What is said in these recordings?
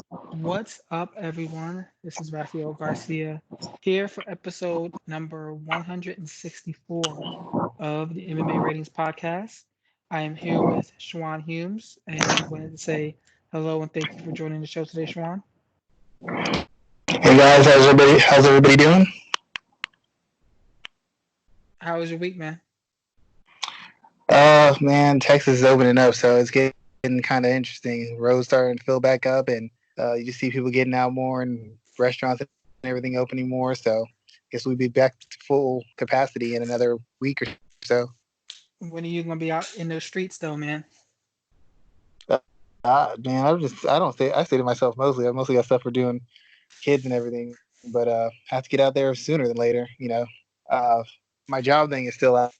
What's up, everyone? This is Raphael Garcia here for episode number 164 of the MMA Ratings Podcast. I am here with Schwan Humes and wanted to say hello and thank you for joining the show today, Schwan. Hey guys, how's everybody doing? How was your week, man? Man, Texas is opening up, so it's getting kind of interesting. Roads starting to fill back up, and you just see people getting out more, and restaurants and everything opening more. So, I guess we'll be back to full capacity in another week or so. When are you gonna be out in those streets, though, man? Man, I say to myself mostly. I mostly got stuff for doing kids and everything, but have to get out there sooner than later. Uh, my job thing is still out,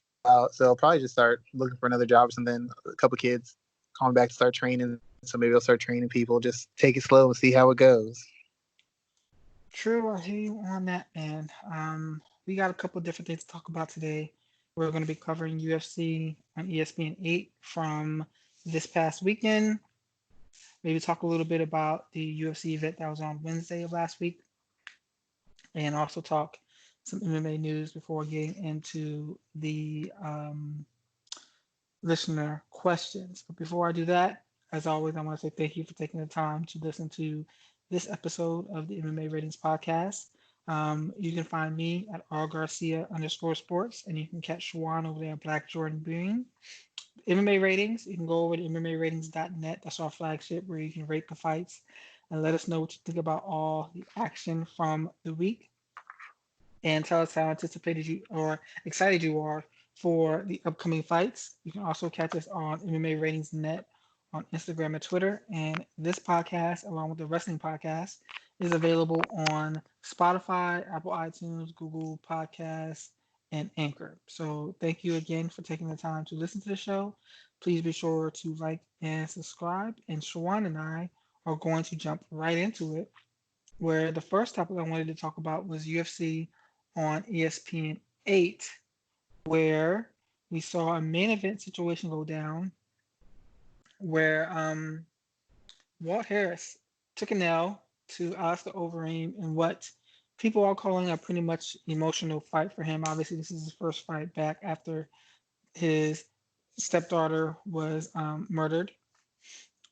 so I'll probably just start looking for another job or something. A couple kids calling back to start training, so maybe I'll start training people. Just take it slow and see how it goes. True, I hear you on that, man. We got a couple different things to talk about today. We're going to be covering UFC on ESPN 8 from this past weekend. Maybe talk a little bit about the UFC event that was on Wednesday of last week, and also talk some MMA news before getting into the listener questions. But before I do that, as always, I want to say thank you for taking the time to listen to this episode of the MMA Ratings Podcast. You can find me at rgarcia_sports, and you can catch Schwan over there at Black Jordan Bean. MMA Ratings, you can go over to MMAratings.net. That's our flagship where you can rate the fights and let us know what you think about all the action from the week and tell us how anticipated you or excited you are for the upcoming fights. You can also catch us on MMA Ratings Net on Instagram and Twitter. And this podcast, along with the wrestling podcast, is available on Spotify, Apple iTunes, Google Podcasts, and Anchor. So thank you again for taking the time to listen to the show. Please be sure to like and subscribe. And Shawan and I are going to jump right into it, where the first topic I wanted to talk about was UFC on ESPN 8, where we saw a main event situation go down where Walt Harris took a nail to Oscar Overeem in what people are calling a pretty much emotional fight for him. Obviously, this is his first fight back after his stepdaughter was murdered.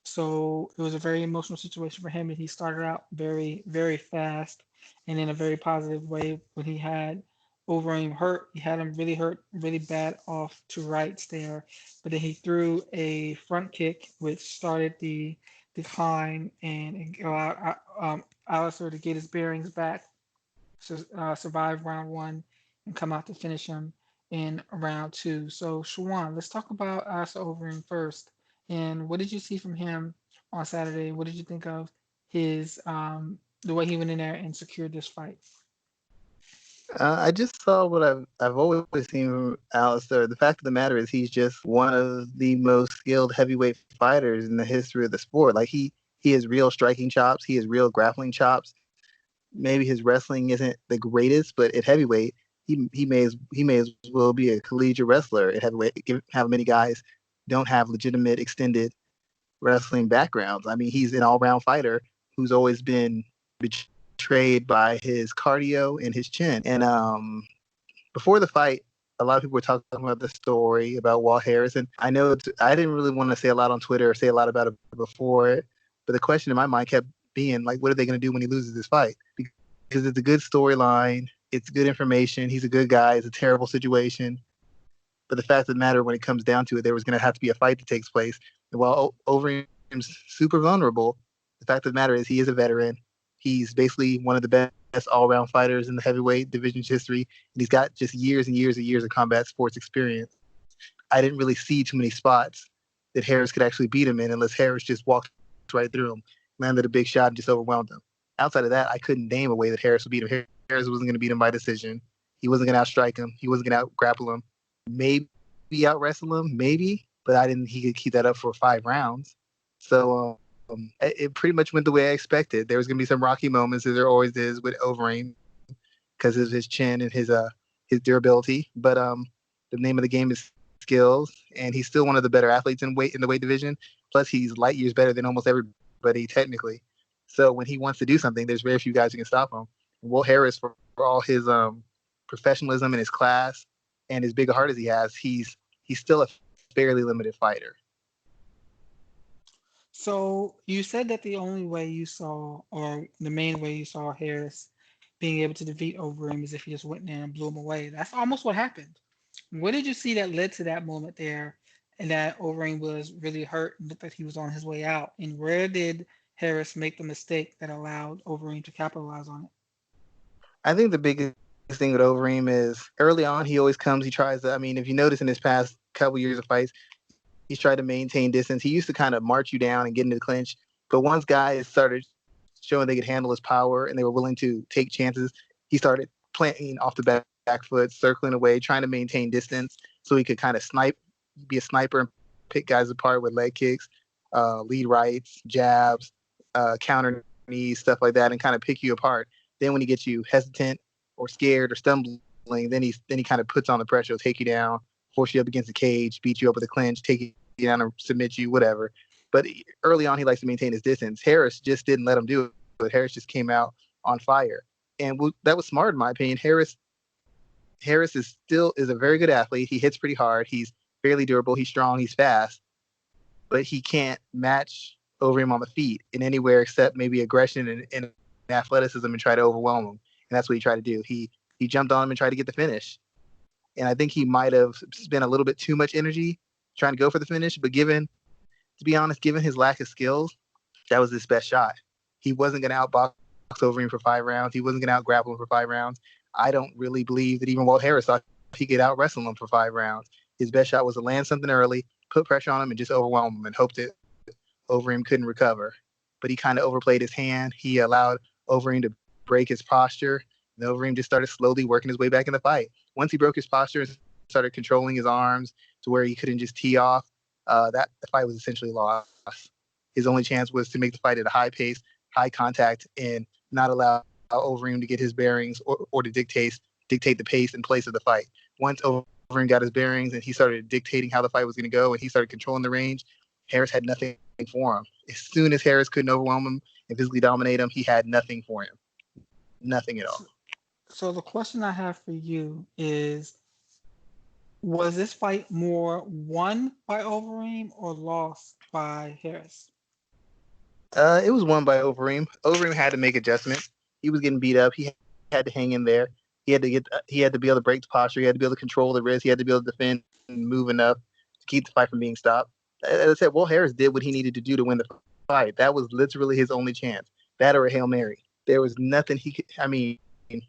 So it was a very emotional situation for him, and he started out very, very fast and in a very positive way when he had Overeem hurt. He had him really hurt, really bad off to rights there, but then he threw a front kick, which started the decline and it allowed Alistair to get his bearings back, survive round one, and come out to finish him in round two. So, Shawan, let's talk about Asa Overeem first. And what did you see from him on Saturday? What did you think of his the way he went in there and secured this fight? I just saw what I've always seen from Alistair. The fact of the matter is he's just one of the most skilled heavyweight fighters in the history of the sport. Like he has real striking chops, he has real grappling chops. Maybe his wrestling isn't the greatest, but at heavyweight, he may as well be a collegiate wrestler at heavyweight. How many guys don't have legitimate extended wrestling backgrounds? I mean, he's an all-round fighter who's always been betrayed by his cardio and his chin. And before the fight, a lot of people were talking about the story about Walt Harris, and I didn't really want to say a lot on Twitter or say a lot about it before it, but the question in my mind kept being like, what are they going to do when he loses this fight? Because it's a good storyline, it's good information, he's a good guy, it's a terrible situation. But the fact of the matter, when it comes down to it, there was going to have to be a fight that takes place. And while Overeem's super vulnerable, the fact of the matter is he is a veteran. He's basically one of the best all-round fighters in the heavyweight division's history, and he's got just years and years and years of combat sports experience. I didn't really see too many spots that Harris could actually beat him in unless Harris just walked right through him, landed a big shot, and just overwhelmed him. Outside of that, I couldn't name a way that Harris would beat him. Harris wasn't going to beat him by decision. He wasn't going to outstrike him. He wasn't going to outgrapple him. Maybe out wrestle him, maybe, but I didn't. He could keep that up for 5 rounds. So it pretty much went the way I expected. There was gonna be some rocky moments, as there always is with Overeem, because of his chin and his durability. But the name of the game is skills, and he's still one of the better athletes in the weight division. Plus, he's light years better than almost everybody technically. So So when he wants to do something, there's very few guys who can stop him. And Will Harris, for all his professionalism and his class and as big a heart as he has, he's still a fairly limited fighter. So you said that the only way you saw, or the main way you saw Harris being able to defeat Overeem is if he just went in there and blew him away. That's almost what happened. What did you see that led to that moment there, and that Overeem was really hurt and looked like he was on his way out? And where did Harris make the mistake that allowed Overeem to capitalize on it? I think the biggest thing with Overeem is early on he always comes. He tries to. I mean, if you notice in his past couple years of fights, he's tried to maintain distance. He used to kind of march you down and get into the clinch. But once guys started showing they could handle his power and they were willing to take chances, he started playing off the back foot, circling away, trying to maintain distance so he could kind of be a sniper and pick guys apart with leg kicks, lead rights, jabs, counter knees, stuff like that, and kind of pick you apart. Then when he gets you hesitant or scared or stumbling, then he kind of puts on the pressure, he'll take you down, force you up against the cage, beat you up with a clinch, take you down or submit you, whatever. But early on, he likes to maintain his distance. Harris just didn't let him do it. Harris just came out on fire, and that was smart in my opinion. Harris is a very good athlete. He hits pretty hard. He's fairly durable. He's strong. He's fast, but he can't match over him on the feet in anywhere except maybe aggression and athleticism and try to overwhelm him. And that's what he tried to do. He jumped on him and tried to get the finish. And I think he might have spent a little bit too much energy trying to go for the finish. But to be honest, given his lack of skills, that was his best shot. He wasn't going to outbox over him for 5 rounds. He wasn't going to outgrapple him for 5 rounds. I don't really believe that even Walt Harris thought he could out wrestle him for 5 rounds. His best shot was to land something early, put pressure on him, and just overwhelm him and hope that Overeem couldn't recover. But he kind of overplayed his hand. He allowed Overeem to break his posture. And Overeem just started slowly working his way back in the fight. Once he broke his posture and started controlling his arms to where he couldn't just tee off, that the fight was essentially lost. His only chance was to make the fight at a high pace, high contact, and not allow Overeem to get his bearings or to dictate the pace and place of the fight. Once Overeem got his bearings and he started dictating how the fight was going to go and he started controlling the range, Harris had nothing for him. As soon as Harris couldn't overwhelm him and physically dominate him, he had nothing for him. Nothing at all. So, so the question I have for you is, was this fight more won by Overeem or lost by Harris? It was won by Overeem. Overeem had to make adjustments. He was getting beat up. He had to hang in there. He had to be able to break the posture. He had to be able to control the wrist. He had to be able to defend and move enough to keep the fight from being stopped. As I said, Will Harris did what he needed to do to win the fight. That was literally his only chance. That or a Hail Mary. There was nothing he could. I mean,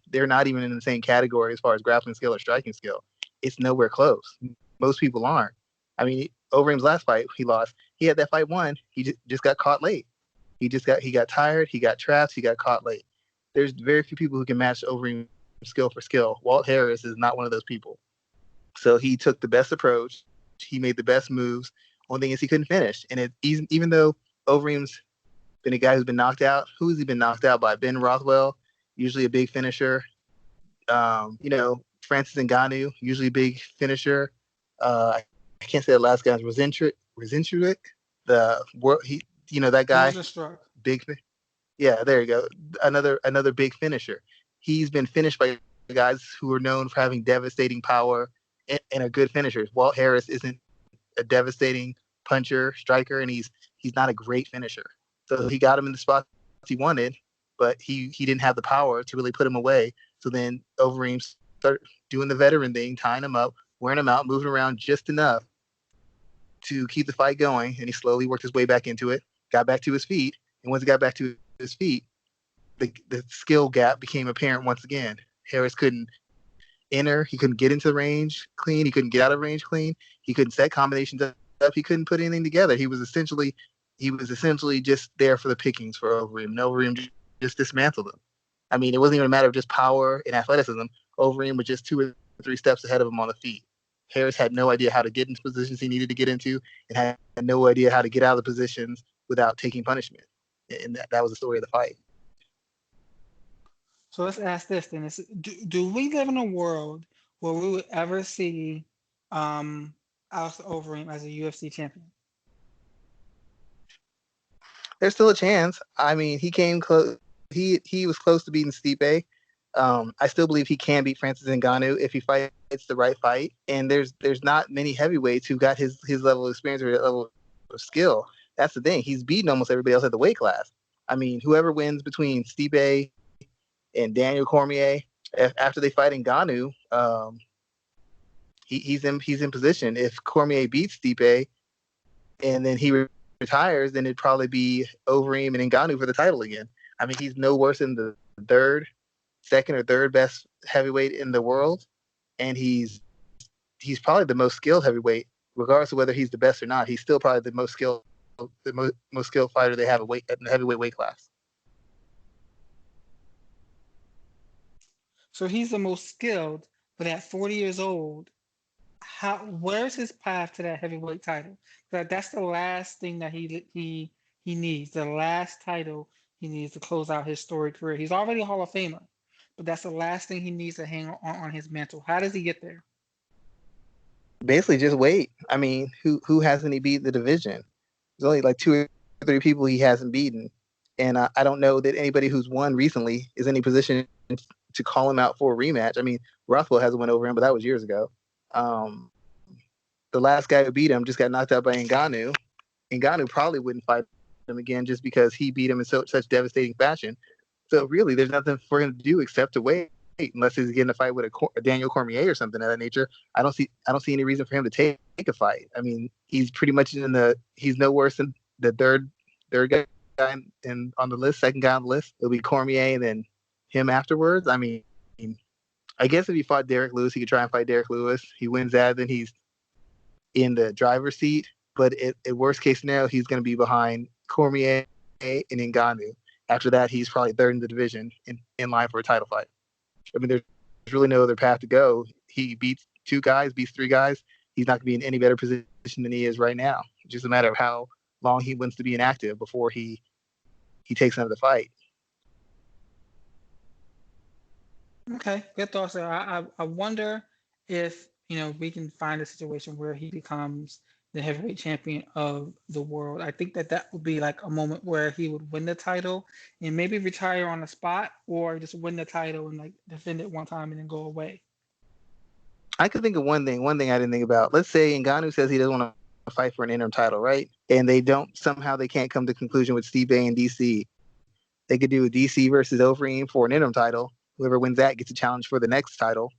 they're not even in the same category as far as grappling skill or striking skill. It's nowhere close. Most people aren't. I mean, Overeem's last fight he lost. He had that fight won. He just got caught late. He got tired. He got trapped. He got caught late. There's very few people who can match Overeem's skill for skill. Walt Harris is not one of those people. So he took the best approach. He made the best moves. Only thing is he couldn't finish. And even though Overeem's been a guy who's been knocked out, who has he been knocked out by? Ben Rothwell, usually a big finisher. Francis Ngannou, usually a big finisher. I can't say the last guy's Rezentric, that guy, Rosenstruck. big. Yeah, there you go. Another big finisher. He's been finished by guys who are known for having devastating power and are good finishers. Walt Harris isn't a devastating puncher, striker, and he's not a great finisher. So he got him in the spots he wanted, but he didn't have the power to really put him away. So then Overeem started doing the veteran thing, tying him up, wearing him out, moving around just enough to keep the fight going, and he slowly worked his way back into it, got back to his feet, and once he got back to his feet, the skill gap became apparent once again. Harris couldn't enter, he couldn't get into the range clean, he couldn't get out of range clean, he couldn't set combinations up, he couldn't put anything together. He was essentially just there for the pickings for Overeem. And Overeem just dismantled him. I mean, it wasn't even a matter of just power and athleticism. Overeem was just 2 or 3 steps ahead of him on the feet. Harris had no idea how to get into positions he needed to get into and had no idea how to get out of the positions without taking punishment. And that was the story of the fight. So let's ask this then: do we live in a world where we would ever see Alistair Overeem as a UFC champion? there's still a chance. I mean, he came close. He was close to beating Stipe. I still believe he can beat Francis Ngannou if he fights the right fight. And there's not many heavyweights who got his level of experience or level of skill. That's the thing. He's beaten almost everybody else at the weight class. I mean, whoever wins between Stipe and Daniel Cormier after they fight Ngannou, he's in position. If Cormier beats Stipe and then he retires, then it'd probably be Overeem and Ngannou for the title again. I mean, he's no worse than the second or third best heavyweight in the world, and he's probably the most skilled heavyweight, regardless of whether he's the best or not. He's still probably the most skilled fighter they have at the heavyweight weight class. So he's the most skilled, but at 40 years old, where's his path to that heavyweight title? That's the last thing that he needs. The last title he needs to close out his storied career. He's already a Hall of Famer, but that's the last thing he needs to hang on his mantle. How does he get there? Basically, just wait. I mean, who hasn't he beat the division? There's only like two or three people he hasn't beaten, and I don't know that anybody who's won recently is in any position to call him out for a rematch. I mean, Rothwell hasn't went over him, but that was years ago. Um, the last guy who beat him just got knocked out by Ngannou. Ngannou probably wouldn't fight him again just because he beat him in such devastating fashion. So really, there's nothing for him to do except to wait, unless he's getting a fight with a Daniel Cormier or something of that nature. I don't see any reason for him to take a fight. I mean, he's pretty much he's no worse than the third guy on the list, second guy on the list. It'll be Cormier and then him afterwards. I mean, I guess if he fought Derek Lewis, he could try and fight Derek Lewis. He wins that, then he's in the driver's seat. But at worst case scenario, he's going to be behind Cormier and Ngannou. After that, he's probably third in the division in line for a title fight. I mean, there's really no other path to go. He beats two guys, beats three guys. He's not going to be in any better position than he is right now. It's just a matter of how long he wants to be inactive before he takes another fight. Okay, good thoughts there. I wonder if we can find a situation where he becomes the heavyweight champion of the world. I think that would be like a moment where he would win the title and maybe retire on the spot, or just win the title and like defend it one time and then go away. I could think of one thing. One thing I didn't think about. Let's say Ngannou says he doesn't want to fight for an interim title, right? And they can't come to a conclusion with Steve Bay and DC. They could do a DC versus Overeem for an interim title. Whoever wins that gets a challenge for the next title.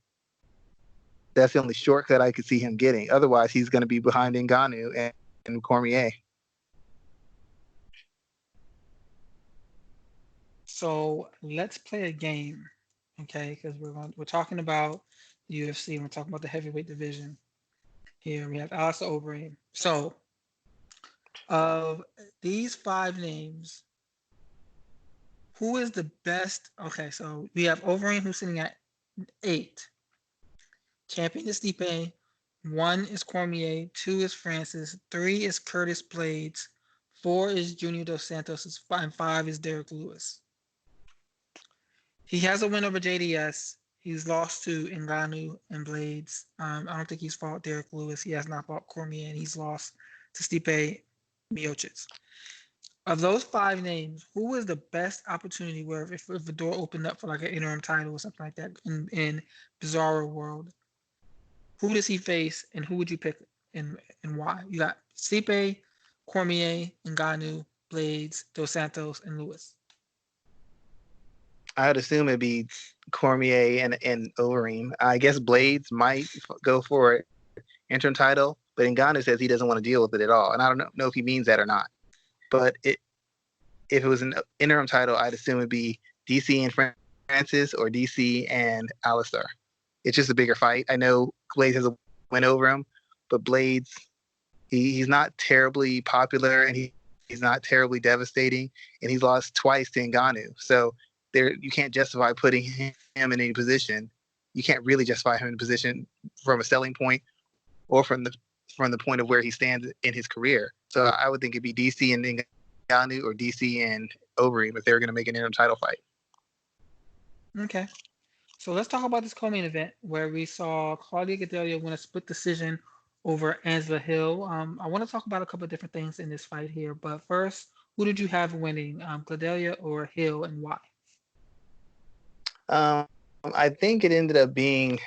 That's the only shortcut I could see him getting. Otherwise, he's going to be behind Ngannou and Cormier. So let's play a game, okay? Because we're talking about the UFC. We're talking about the heavyweight division. Here we have Alistair Overeem. So of these five names, who is the best? Okay, so we have Overeem who's sitting at 8. Champion is Stipe. 1 is Cormier. 2 is Francis. 3 is Curtis Blades. 4 is Junior Dos Santos. And 5 is Derek Lewis. He has a win over JDS. He's lost to Ngannou and Blades. I don't think he's fought Derek Lewis. He has not fought Cormier, and he's lost to Stipe Miocic. Of those 5 names, who was the best opportunity where if the door opened up for like an interim title or something like that in Bizarro World, who does he face and who would you pick and why? You got Stipe, Cormier, Ngannou, Blades, Dos Santos, and Lewis. I would assume it'd be Cormier and Overeem. I guess Blades might go for an interim title, but Ngannou says he doesn't want to deal with it at all. And I don't know if he means that or not. But if it was an interim title, I'd assume it'd be DC and Francis or DC and Alistair. It's just a bigger fight. I know Blades has a win over him, but Blades, he's not terribly popular and he's not terribly devastating, and he's lost twice to Ngannou. So you can't justify putting him in any position. You can't really justify him in a position from a selling point or from the point of where he stands in his career. So I would think it'd be DC and Ngannou or DC and Overeem if they were going to make an interim title fight. Okay. So let's talk about this co-main event where we saw Claudia Gadelha win a split decision over Angela Hill. I want to talk about a couple of different things in this fight here, but first, Who did you have winning, Cladelia or Hill, and why? I think it ended up being.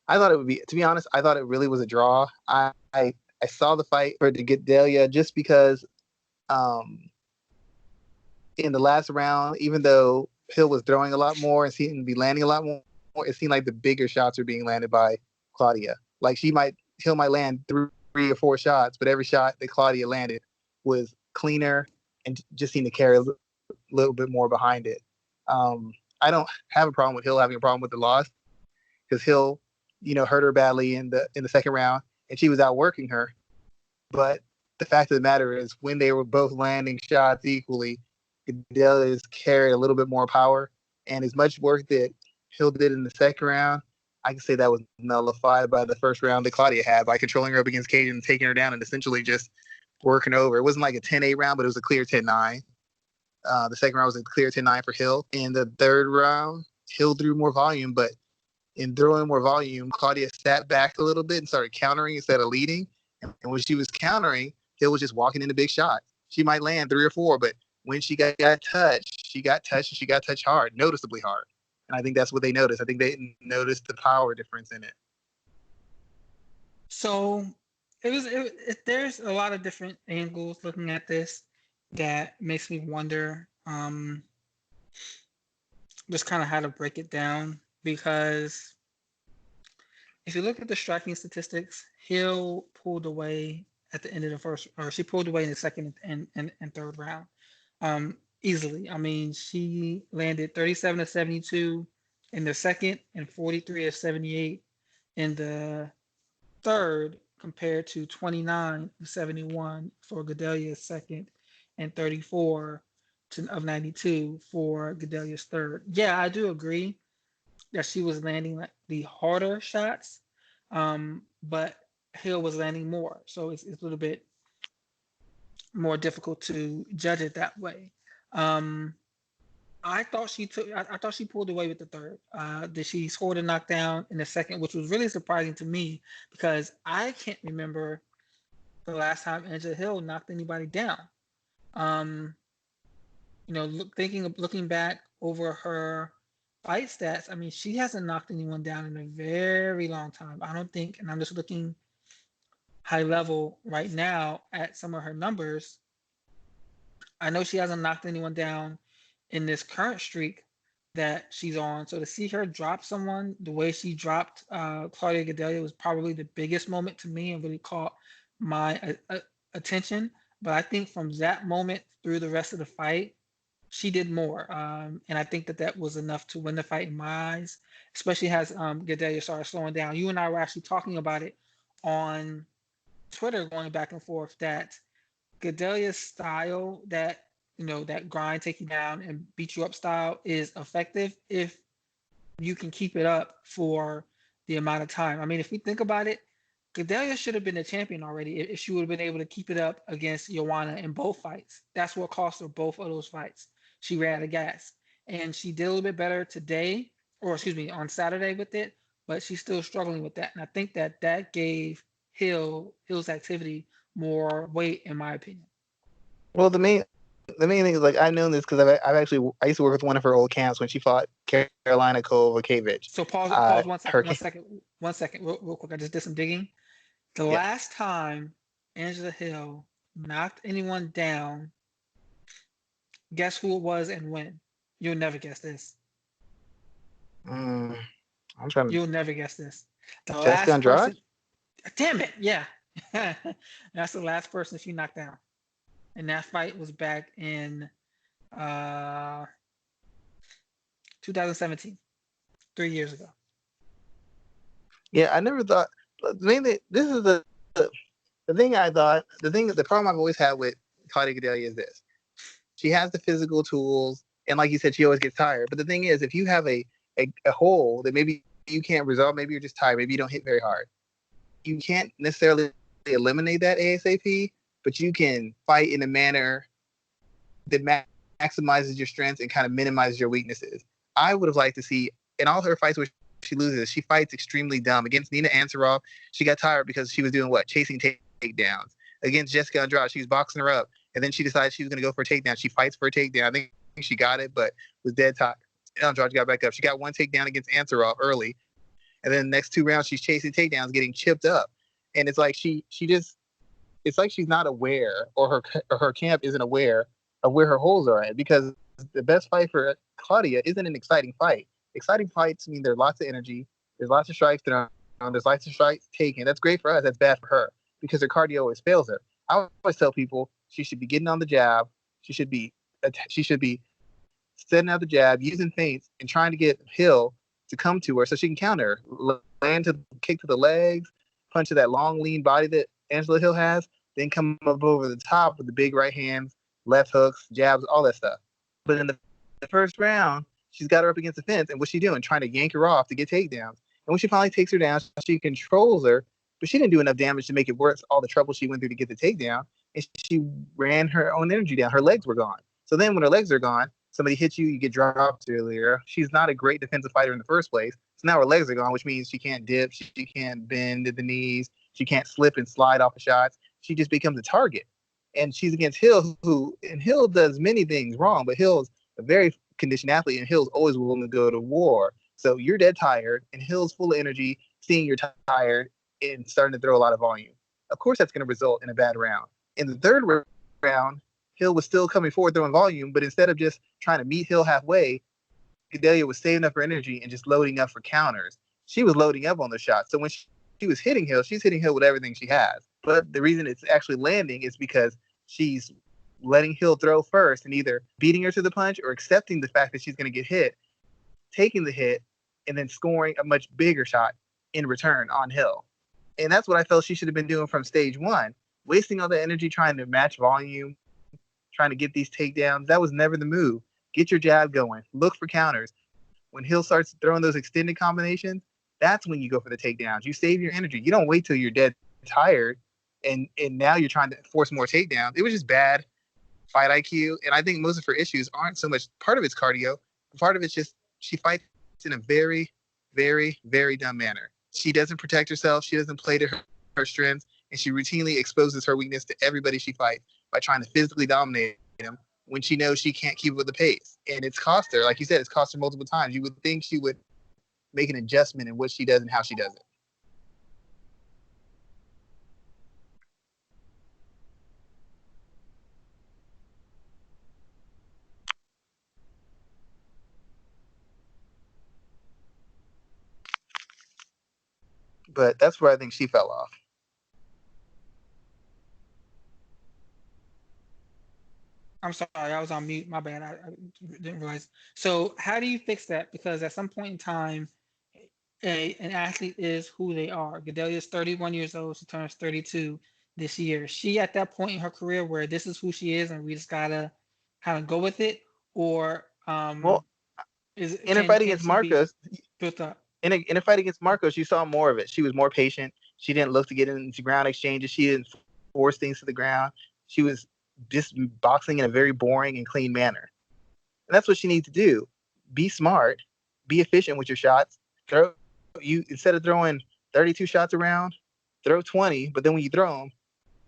I thought it would be. To be honest, I thought it really was a draw. I saw the fight for to get Delia just because um, in the last round, even though Hill was throwing a lot more and seemed to be landing a lot more, it seemed like the bigger shots were being landed by Claudia. Like Hill might land three or four shots, but every shot that Claudia landed was cleaner and just seemed to carry a little bit more behind it. I don't have a problem with Hill having a problem with the loss because Hill, hurt her badly in the second round, and she was outworking her. But the fact of the matter is, when they were both landing shots equally, Gedalia's carried a little bit more power, and as much work that Hill did in the second round, I can say that was nullified by the first round that Claudia had by controlling her up against Cage and taking her down and essentially just working over. It wasn't like a 10-8 round, but it was a clear 10-9. The second round was a clear 10-9 for Hill. In the third round, Hill threw more volume, but in throwing more volume, Claudia sat back a little bit and started countering instead of leading. And when she was countering, Hill was just walking into big shots. She might land three or four, but when she got touched, she got touched and she got touched hard, noticeably hard. And I think that's what they noticed. I think they noticed the power difference in it. So there's a lot of different angles looking at this that makes me wonder just kind of how to break it down, because if you look at the striking statistics, Hill pulled away at the end of the first, or she pulled away in the second and third round, easily. I mean, she landed 37 to 72 in the second and 43 to 78 in the third, compared to 29 to 71 for Gedalia's second and 34 of 92 for Gedalia's third. Yeah, I do agree that she was landing like the harder shots, but Hill was landing more, so it's a little bit more difficult to judge it that way. Um, I thought she pulled away with the third. That she scored a knockdown in the second, which was really surprising to me because I can't remember the last time Angela Hill knocked anybody down. Um, looking back over her fight stats, I mean, she hasn't knocked anyone down in a very long time. I don't think, and I'm just looking high level right now at some of her numbers. I know she hasn't knocked anyone down in this current streak that she's on. So to see her drop someone the way she dropped Claudia Gadelha was probably the biggest moment to me and really caught my attention. But I think from that moment through the rest of the fight, she did more. And I think that was enough to win the fight in my eyes, especially as Gadelha started slowing down. You and I were actually talking about it on Twitter, going back and forth, that Gedalia's style, that grind, take you down and beat you up style, is effective if you can keep it up for the amount of time. I mean, if we think about it, Gedalia should have been the champion already if she would have been able to keep it up against Joanna in both fights. That's what cost her both of those fights. She ran out of gas. And she did a little bit better today, or excuse me, on Saturday with it, but she's still struggling with that. And I think that gave Hill's activity more weight, in my opinion. Well, the main thing is, like, I've known this because I used to work with one of her old camps when she fought Carolina Kovacevic. So pause 1 second, Her 1 second, 1 second, real quick. I just did some digging. The yeah. last time Angela Hill knocked anyone down, guess who it was and when? You'll never guess this. I'm trying to. You'll never guess this. The Jessica last Andrade? person. Damn it! Yeah, that's the last person she knocked down, and that fight was back in 2017, 3 years ago. Yeah, I never thought. Mainly, this is the thing I thought. The problem I've always had with Claudia Gadelha is this: she has the physical tools, and like you said, she always gets tired. But the thing is, if you have a hole that maybe you can't resolve, maybe you're just tired, maybe you don't hit very hard, you can't necessarily eliminate that ASAP, but you can fight in a manner that maximizes your strengths and kind of minimizes your weaknesses. I would have liked to see in all her fights where she loses, she fights extremely dumb. Against Nina Ansaroff, she got tired because she was doing what? Chasing takedowns. Against Jessica Andrade, she was boxing her up, and then she decided she was going to go for a takedown. She fights for a takedown. I think she got it, but was dead tired. George got back up. She got one takedown against Ansarov early, and then the next 2 rounds she's chasing takedowns, getting chipped up, and it's like she just it's like she's not aware, or her camp isn't aware of where her holes are at, because the best fight for Claudia isn't an exciting fight. Exciting fights mean there's lots of energy, there's lots of strikes thrown, there's lots of strikes taken. That's great for us. That's bad for her because her cardio always fails her. I always tell people she should be getting on the jab. She should be setting out the jab, using feints, and trying to get Hill to come to her so she can counter her. Land to kick to the legs, punch to that long, lean body that Angela Hill has, then come up over the top with the big right hands, left hooks, jabs, all that stuff. But in the first round, she's got her up against the fence, and what's she doing? Trying to yank her off to get takedowns. And when she finally takes her down, she controls her, but she didn't do enough damage to make it worth all the trouble she went through to get the takedown, and she ran her own energy down. Her legs were gone. So then when her legs are gone, somebody hits you, you get dropped earlier. She's not a great defensive fighter in the first place. So now her legs are gone, which means she can't dip, she can't bend at the knees, she can't slip and slide off the shots. She just becomes a target. And she's against Hill, and Hill does many things wrong, but Hill's a very conditioned athlete, and Hill's always willing to go to war. So you're dead tired, and Hill's full of energy, seeing you're tired, and starting to throw a lot of volume. Of course, that's going to result in a bad round. In the third round, Hill was still coming forward throwing volume, but instead of just trying to meet Hill halfway, Gedalia was saving up her energy and just loading up for counters. She was loading up on the shots. So when she was hitting Hill, she's hitting Hill with everything she has. But the reason it's actually landing is because she's letting Hill throw first and either beating her to the punch or accepting the fact that she's going to get hit, taking the hit, and then scoring a much bigger shot in return on Hill. And that's what I felt she should have been doing from stage one, wasting all the energy trying to match volume, trying to get these takedowns. That was never the move. Get your jab going. Look for counters. When Hill starts throwing those extended combinations, that's when you go for the takedowns. You save your energy. You don't wait till you're dead tired and now you're trying to force more takedowns. It was just bad fight IQ. And I think most of her issues aren't so much part of it's cardio. Part of it's just she fights in a very, very, very dumb manner. She doesn't protect herself. She doesn't play to her strengths. And she routinely exposes her weakness to everybody she fights by trying to physically dominate them when she knows she can't keep up with the pace. And it's cost her, like you said, it's cost her multiple times. You would think she would make an adjustment in what she does and how she does it. But that's where I think she fell off. I'm sorry, I was on mute. My bad. I didn't realize. So, how do you fix that? Because at some point in time, an athlete is who they are. Gedalia is 31 years old. She turns 32 this year. She at that point in her career where this is who she is, and we just gotta kind of go with it, or Well, is in her fight can against she be Marcos, built up? in a fight against Marcos, you saw more of it. She was more patient. She didn't look to get into ground exchanges. She didn't force things to the ground. She was just boxing in a very boring and clean manner. And that's what she needs to do. Be smart. Be efficient with your shots. Instead of throwing 32 shots around, throw 20. But then when you throw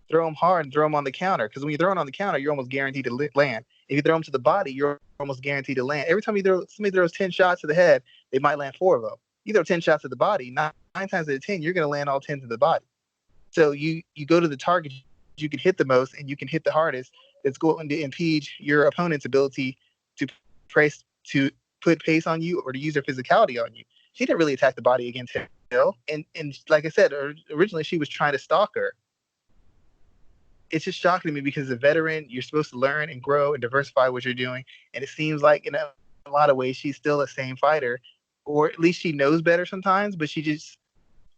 them hard and throw them on the counter. Because when you throw it on the counter, you're almost guaranteed to land. If you throw them to the body, you're almost guaranteed to land. Every time somebody throws 10 shots to the head, they might land 4 of them. You throw 10 shots to the body, nine times out of 10, you're going to land all 10 to the body. So you go to the target you can hit the most and you can hit the hardest. That's going to impede your opponent's ability to to put pace on you or to use their physicality on you. She didn't really attack the body against Hill, and like I said, originally she was trying to stalk her. It's just shocking to me because as a veteran, you're supposed to learn and grow and diversify what you're doing, and it seems like in a lot of ways she's still the same fighter, or at least she knows better sometimes, but she just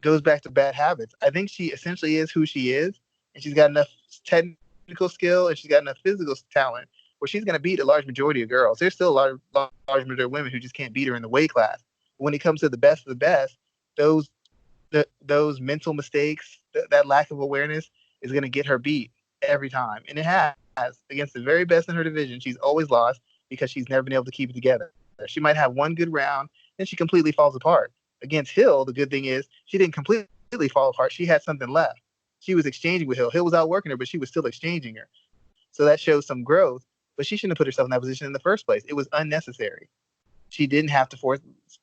goes back to bad habits. I think she essentially is who she is, and she's got enough technical skill and she's got enough physical talent where she's going to beat a large majority of girls. There's still a large majority of women who just can't beat her in the weight class. When it comes to the best of the best, those mental mistakes, that lack of awareness is going to get her beat every time. And it has. Against the very best in her division, she's always lost because she's never been able to keep it together. She might have one good round, then she completely falls apart. Against Hill, the good thing is she didn't completely fall apart. She had something left. She was exchanging with Hill. Hill was outworking her, but she was still exchanging her. So that shows some growth, but she shouldn't have put herself in that position in the first place. It was unnecessary. She didn't have to force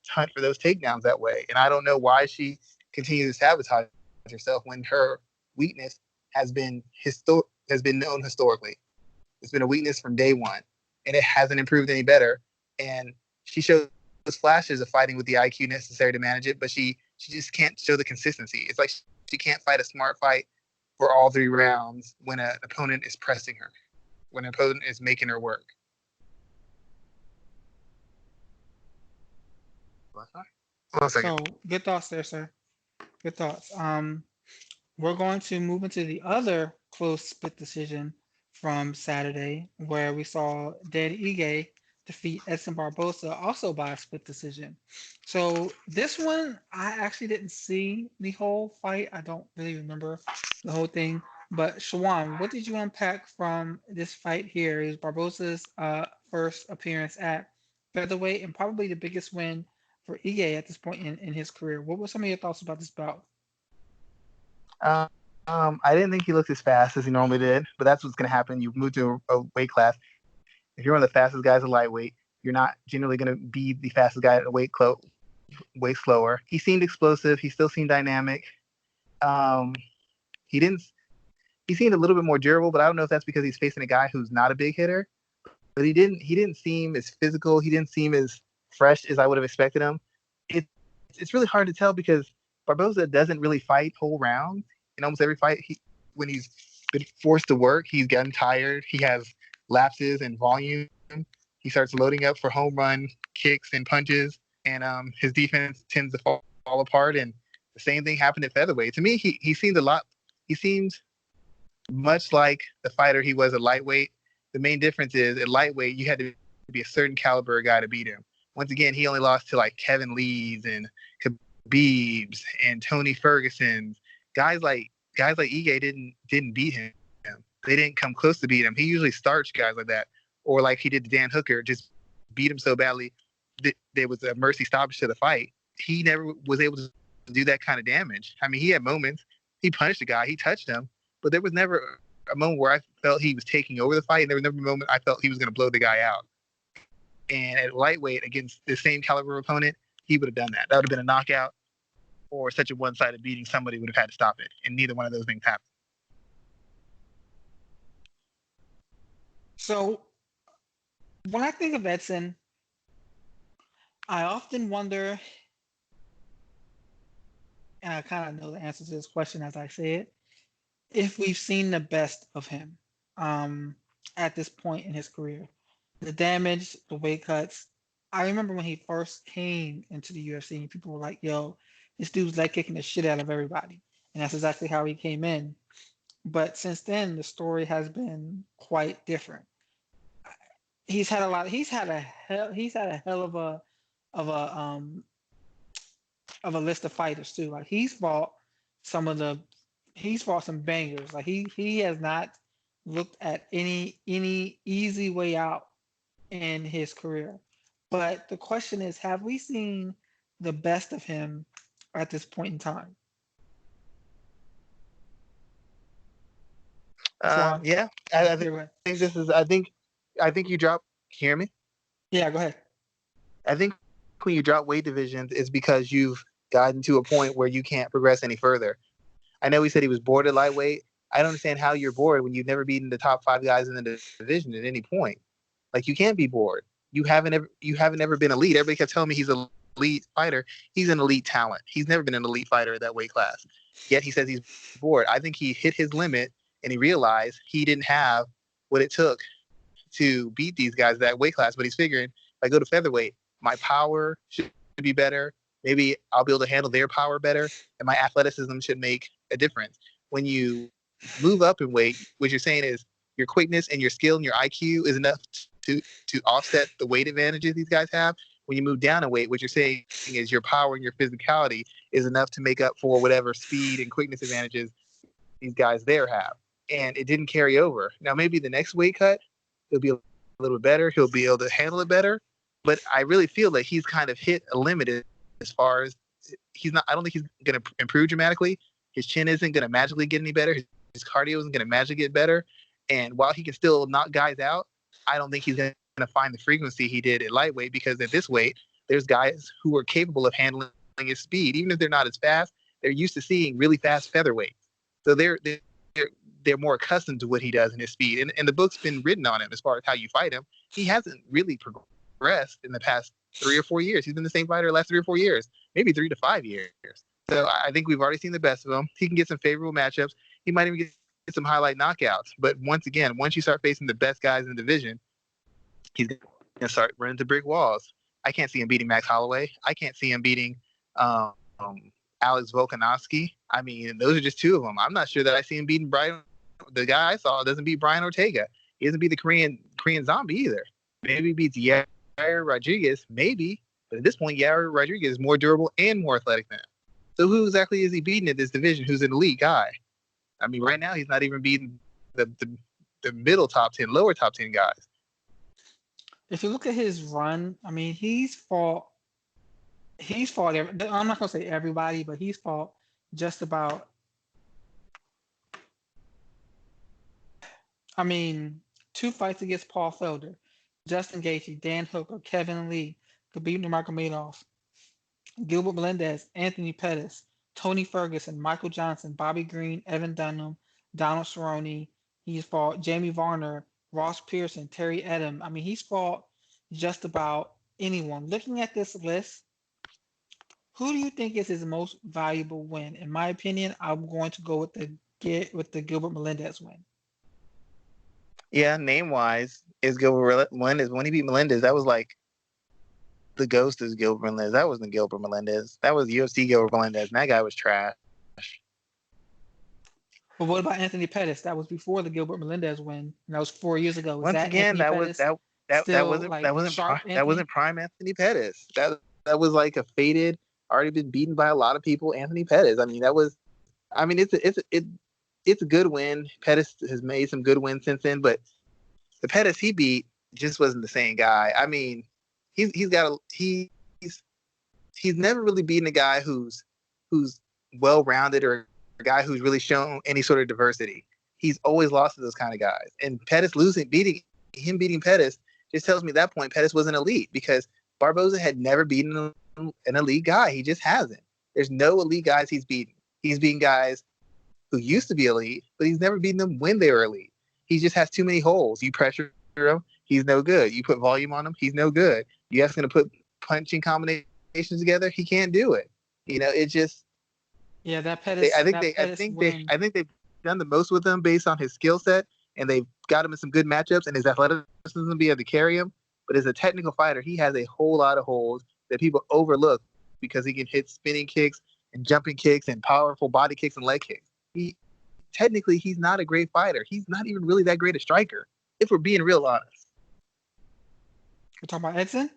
hunt for those takedowns that way. And I don't know why she continues to sabotage herself when her weakness has been known historically. It's been a weakness from day one, and it hasn't improved any better. And she shows flashes of fighting with the IQ necessary to manage it, but she just can't show the consistency. It's like she can't fight a smart fight for all 3 rounds when an opponent is pressing her, when an opponent is making her work. One second. So good thoughts there, sir. Good thoughts. We're going to move into the other close split decision from Saturday, where we saw Dan Ige defeat Edson Barbosa, also by a split decision. So this one, I actually didn't see the whole fight. I don't really remember the whole thing. But Schwan, what did you unpack from this fight here? It was Barbosa's first appearance at featherweight and probably the biggest win for Ige at this point in his career. What were some of your thoughts about this bout? I didn't think he looked as fast as he normally did, but that's what's going to happen. You move to a weight class. If you're one of the fastest guys at lightweight, you're not generally going to be the fastest guy at a way slower. He seemed explosive. He still seemed dynamic. He didn't. He seemed a little bit more durable, but I don't know if that's because he's facing a guy who's not a big hitter. But he didn't seem as physical. He didn't seem as fresh as I would have expected him. It's really hard to tell because Barbosa doesn't really fight whole rounds. In almost every fight, when he's been forced to work, he's gotten tired. He has lapses in volume. He starts loading up for home run kicks and punches, and his defense tends to fall apart. And the same thing happened at featherweight. To me, he seemed a lot. He seemed much like the fighter he was at lightweight. The main difference is at lightweight, you had to be a certain caliber guy to beat him. Once again, he only lost to like Kevin Lee's and Khabib's and Tony Ferguson's. Guys like Ige didn't beat him. They didn't come close to beat him. He usually starts guys like that, or like he did to Dan Hooker, just beat him so badly that there was a mercy stoppage to the fight. He never was able to do that kind of damage. I mean, he had moments. He punched a guy, he touched him, but there was never a moment where I felt he was taking over the fight, and there was never a moment I felt he was going to blow the guy out. And at lightweight against the same caliber opponent, he would have done that. That would have been a knockout, or such a one-sided beating. Somebody would have had to stop it, and neither one of those things happened. So when I think of Edson, I often wonder, and I kind of know the answer to this question as I say it, if we've seen the best of him at this point in his career. The damage, the weight cuts. I remember when he first came into the UFC, and people were like, yo, this dude's like kicking the shit out of everybody. And that's exactly how he came in. But since then, the story has been quite different. He's had a hell of a list of fighters too. Like he's fought some bangers. Like he has not looked at any easy way out in his career. But the question is, have we seen the best of him at this point in time? Yeah, I think this is. I think you drop. Hear me? Yeah, go ahead. I think when you drop weight divisions, it's because you've gotten to a point where you can't progress any further. I know he said he was bored at lightweight. I don't understand how you're bored when you've never beaten the top 5 guys in the division at any point. Like, you can't be bored. You haven't ever been elite. Everybody kept telling me he's an elite fighter. He's an elite talent. He's never been an elite fighter at that weight class. Yet he says he's bored. I think he hit his limit and he realized he didn't have what it took to beat these guys at that weight class. But he's figuring, if I go to featherweight, my power should be better. Maybe I'll be able to handle their power better, and my athleticism should make a difference. When you move up in weight, what you're saying is your quickness and your skill and your IQ is enough to offset the weight advantages these guys have. When you move down in weight, what you're saying is your power and your physicality is enough to make up for whatever speed and quickness advantages these guys there have. And it didn't carry over. Now, maybe the next weight cut, he'll be a little bit better. He'll be able to handle it better. But I really feel like he's kind of hit a limit as far as he's not. I don't think he's going to improve dramatically. His chin isn't going to magically get any better. His cardio isn't going to magically get better. And while he can still knock guys out, I don't think he's going to find the frequency he did at lightweight, because at this weight, there's guys who are capable of handling his speed. Even if they're not as fast, they're used to seeing really fast featherweights. So they're more accustomed to what he does in his speed. And the book's been written on him as far as how you fight him. He hasn't really progressed in the past 3 or 4 years. He's been the same fighter the last 3 or 4 years, maybe 3 to 5 years. So I think we've already seen the best of him. He can get some favorable matchups. He might even get some highlight knockouts. But once you start facing the best guys in the division, he's going to start running into brick walls. I can't see him beating Max Holloway. I can't see him beating um, Alex Volkanovski. I mean, those are just two of them. I'm not sure that I see him beating Brian. The guy I saw doesn't beat Brian Ortega. He doesn't beat the Korean Zombie either. Maybe he beats Yair Rodriguez, maybe. But at this point, Yair Rodriguez is more durable and more athletic than him. So who exactly is he beating in this division who's an elite guy? I mean, right now he's not even beating the middle top 10, lower top 10 guys. If you look at his run, I mean, he's fought. I'm not gonna say everybody, but he's fought just about. I mean, 2 fights against Paul Felder, Justin Gaethje, Dan Hooker, Kevin Lee, Khabib Nurmagomedov, Gilbert Melendez, Anthony Pettis, Tony Ferguson, Michael Johnson, Bobby Green, Evan Dunham, Donald Cerrone. He's fought Jamie Varner, Ross Pearson, Terry Edom. I mean, he's fought just about anyone. Looking at this list, who do you think is his most valuable win? In my opinion, I'm going to go with the Gilbert Melendez win. Yeah, name wise, is Gilbert Melendez. When he beat Melendez, that was like the ghost is Gilbert Melendez. That wasn't Gilbert Melendez. That was UFC Gilbert Melendez, and that guy was trash. But what about Anthony Pettis? That was before the Gilbert Melendez win, and that was 4 years ago. Is Once that again, Anthony Pettis still like sharp that Anthony? wasn't prime Anthony Pettis. That was like a faded, already been beaten by a lot of people. Anthony Pettis. I mean, it's a good win. Pettis has made some good wins since then, but the Pettis he beat just wasn't the same guy. I mean, he's never really beaten a guy who's well rounded, or a guy who's really shown any sort of diversity. He's always lost to those kind of guys. And Pettis beating Pettis just tells me at that point Pettis wasn't elite, because Barboza had never beaten an elite guy. He just hasn't. There's no elite guys he's beaten. He's beaten guys who used to be elite, but he's never beaten them when they were elite. He just has too many holes. You pressure him, he's no good. You put volume on him, he's no good. You ask him to put punching combinations together, he can't do it. It just. Yeah, that Pettis. I think they've done the most with him based on his skill set, and they've got him in some good matchups, and his athleticism be able to carry him. But as a technical fighter, he has a whole lot of holes that people overlook, because he can hit spinning kicks and jumping kicks and powerful body kicks and leg kicks. He's not a great fighter. He's not even really that great a striker, if we're being real honest. We're talking about Edson?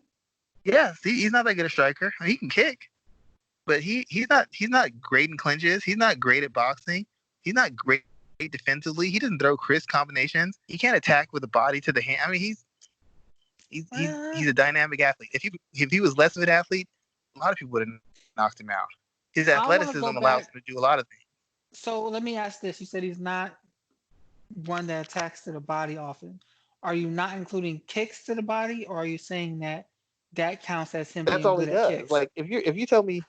Yeah, he's not that good a striker. He can kick, but he's not great in clinches. He's not great at boxing. He's not great defensively. He doesn't throw crisp combinations. He can't attack with the body to the hand. I mean, he's a dynamic athlete. If he was less of an athlete, a lot of people would have knocked him out. His athleticism allows him to do a lot of things. So let me ask this. You said he's not one that attacks to the body often. Are you not including kicks to the body, or are you saying that counts as him being good at kicks? Like, if you tell me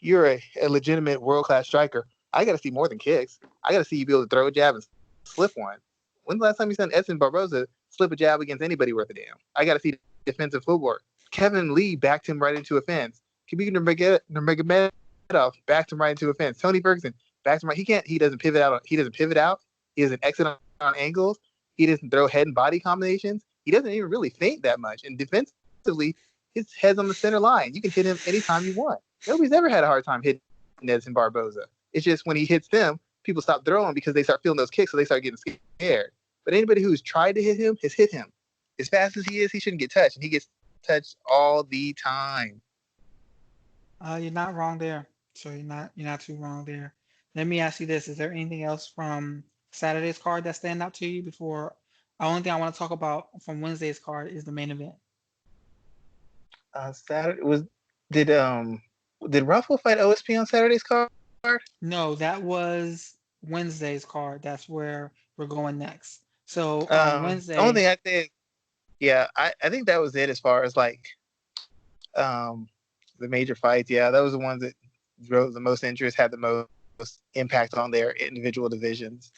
you're a legitimate world-class striker, I got to see more than kicks. I got to see you be able to throw a jab and slip one. When's the last time you seen Edson Barboza slip a jab against anybody worth a damn? I got to see defensive footwork. Kevin Lee backed him right into a fence. Khabib Nurmagomedov backed him right into a fence. Tony Ferguson backed him right. He doesn't pivot out. He doesn't exit on angles. He doesn't throw head and body combinations. He doesn't even really feint that much. And defensively, his head's on the center line. You can hit him anytime you want. Nobody's ever had a hard time hitting Edson Barboza. It's just when he hits them, people stop throwing because they start feeling those kicks, so they start getting scared. But anybody who's tried to hit him has hit him. As fast as he is, he shouldn't get touched, and he gets touched all the time. You're not wrong there. So you're not too wrong there. Let me ask you this: is there anything else from Saturday's card that stand out to you? The only thing I want to talk about from Wednesday's card is the main event. Saturday did Raphael fight OSP on Saturday's card? No, that was Wednesday's card. That's where we're going next. So on The only Wednesday, thing I think, yeah, I think that was it as far as like um the major fights. Yeah, those were the ones that drove the most interest, had the most impact on their individual divisions.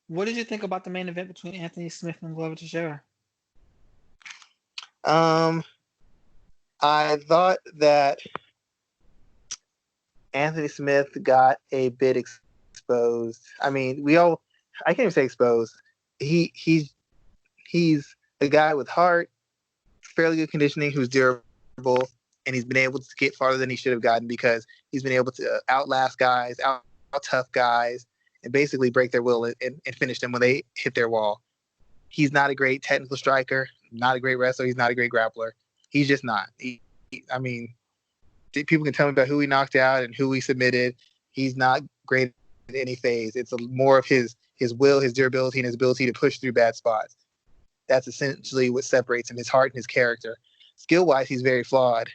what did you think about the main event between Anthony Smith and Glover Teixeira? Um, I thought that Anthony Smith got a bit exposed. I mean, I can't even say exposed. He's a guy with heart, fairly good conditioning, who's durable, and he's been able to get farther than he should have gotten because he's been able to outlast guys, out tough guys, and basically break their will and finish them when they hit their wall. He's not a great technical striker, not a great wrestler, he's not a great grappler. He's just not. I mean, people can tell me about who he knocked out and who he submitted. He's not great at any phase. It's more of his will, his durability, and his ability to push through bad spots. That's essentially what separates him, his heart and his character. Skill wise, he's very flawed.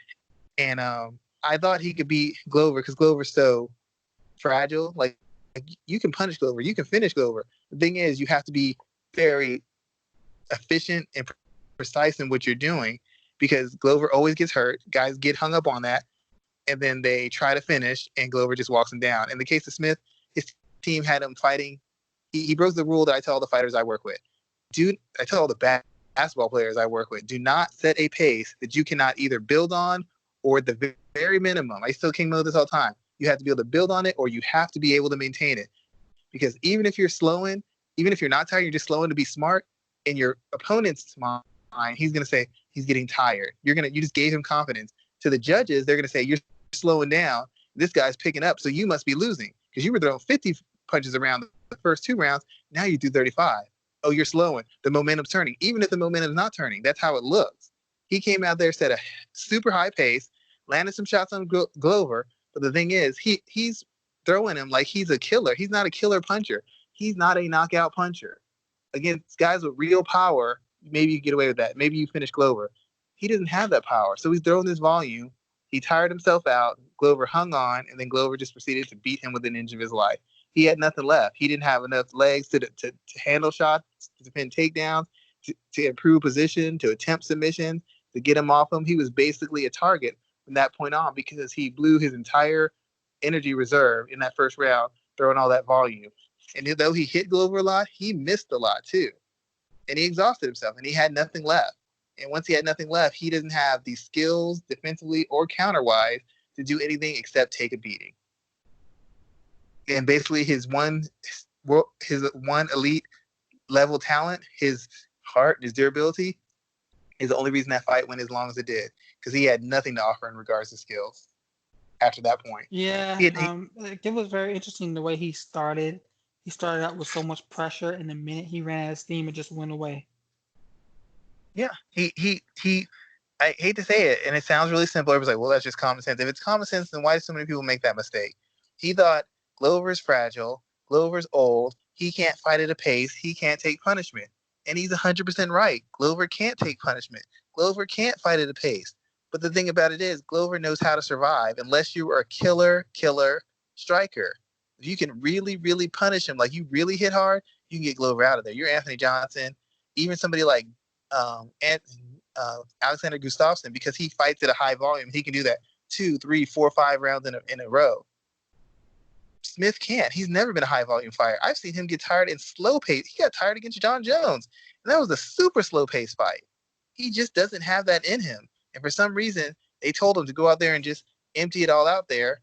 And I thought he could beat Glover because Glover's so fragile. Like you can punish Glover, you can finish Glover. The thing is, you have to be very efficient and precise in what you're doing because Glover always gets hurt. Guys get hung up on that, and then they try to finish, and Glover just walks him down. In the case of Smith, his team had him fighting. He broke the rule that I tell all the fighters I work with. I tell all the basketball players I work with, do not set a pace that you cannot either build on or at the very minimum. I still King Mo this all the time. You have to be able to build on it or you have to be able to maintain it. Because even if you're slowing, even if you're not tired, you're just slowing to be smart. In your opponent's mind, he's gonna say he's getting tired. You just gave him confidence. To the judges, they're gonna say you're slowing down. This guy's picking up, so you must be losing because you were throwing 50 punches around the first 2 rounds. Now you do 35. Oh, you're slowing. The momentum's turning. Even if the momentum's not turning, that's how it looks. He came out there, set a super high pace, landed some shots on Glover. But the thing is, he's throwing him like he's a killer. He's not a killer puncher. He's not a knockout puncher. Against guys with real power, maybe you get away with that. Maybe you finish Glover. He doesn't have that power. So he's throwing this volume. He tired himself out. Glover hung on, and then Glover just proceeded to beat him within an inch of his life. He had nothing left. He didn't have enough legs to handle shots, to defend takedowns, to improve position, to attempt submissions, to get him off him. He was basically a target from that point on because he blew his entire energy reserve in that first round, throwing all that volume. And though he hit Glover a lot, he missed a lot too. And he exhausted himself and he had nothing left. And once he had nothing left, he doesn't have the skills defensively or counterwise to do anything except take a beating. And basically his one elite level talent, his heart, his durability, is the only reason that fight went as long as it did. Because he had nothing to offer in regards to skills after that point. Yeah, He, it was very interesting the way he started. He started out with so much pressure, and the minute he ran out of steam, it just went away. yeah, he I hate to say it, and it sounds really simple. Everybody's like, well, that's just common sense. If it's common sense, then why do so many people make that mistake? He thought Glover's fragile, Glover's old, he can't fight at a pace, he can't take punishment. And he's 100% right. Glover can't take punishment. Glover can't fight at a pace. But the thing about it is, Glover knows how to survive unless you are a killer striker. If you can really, really punish him, like you really hit hard, you can get Glover out of there. You're Anthony Johnson, even somebody like Alexander Gustafsson, because he fights at a high volume. He can do that 2, 3, 4, 5 rounds in a row. Smith can't. He's never been a high volume fighter. I've seen him get tired in slow pace. He got tired against John Jones, and that was a super slow pace fight. He just doesn't have that in him. And for some reason, they told him to go out there and just empty it all out there,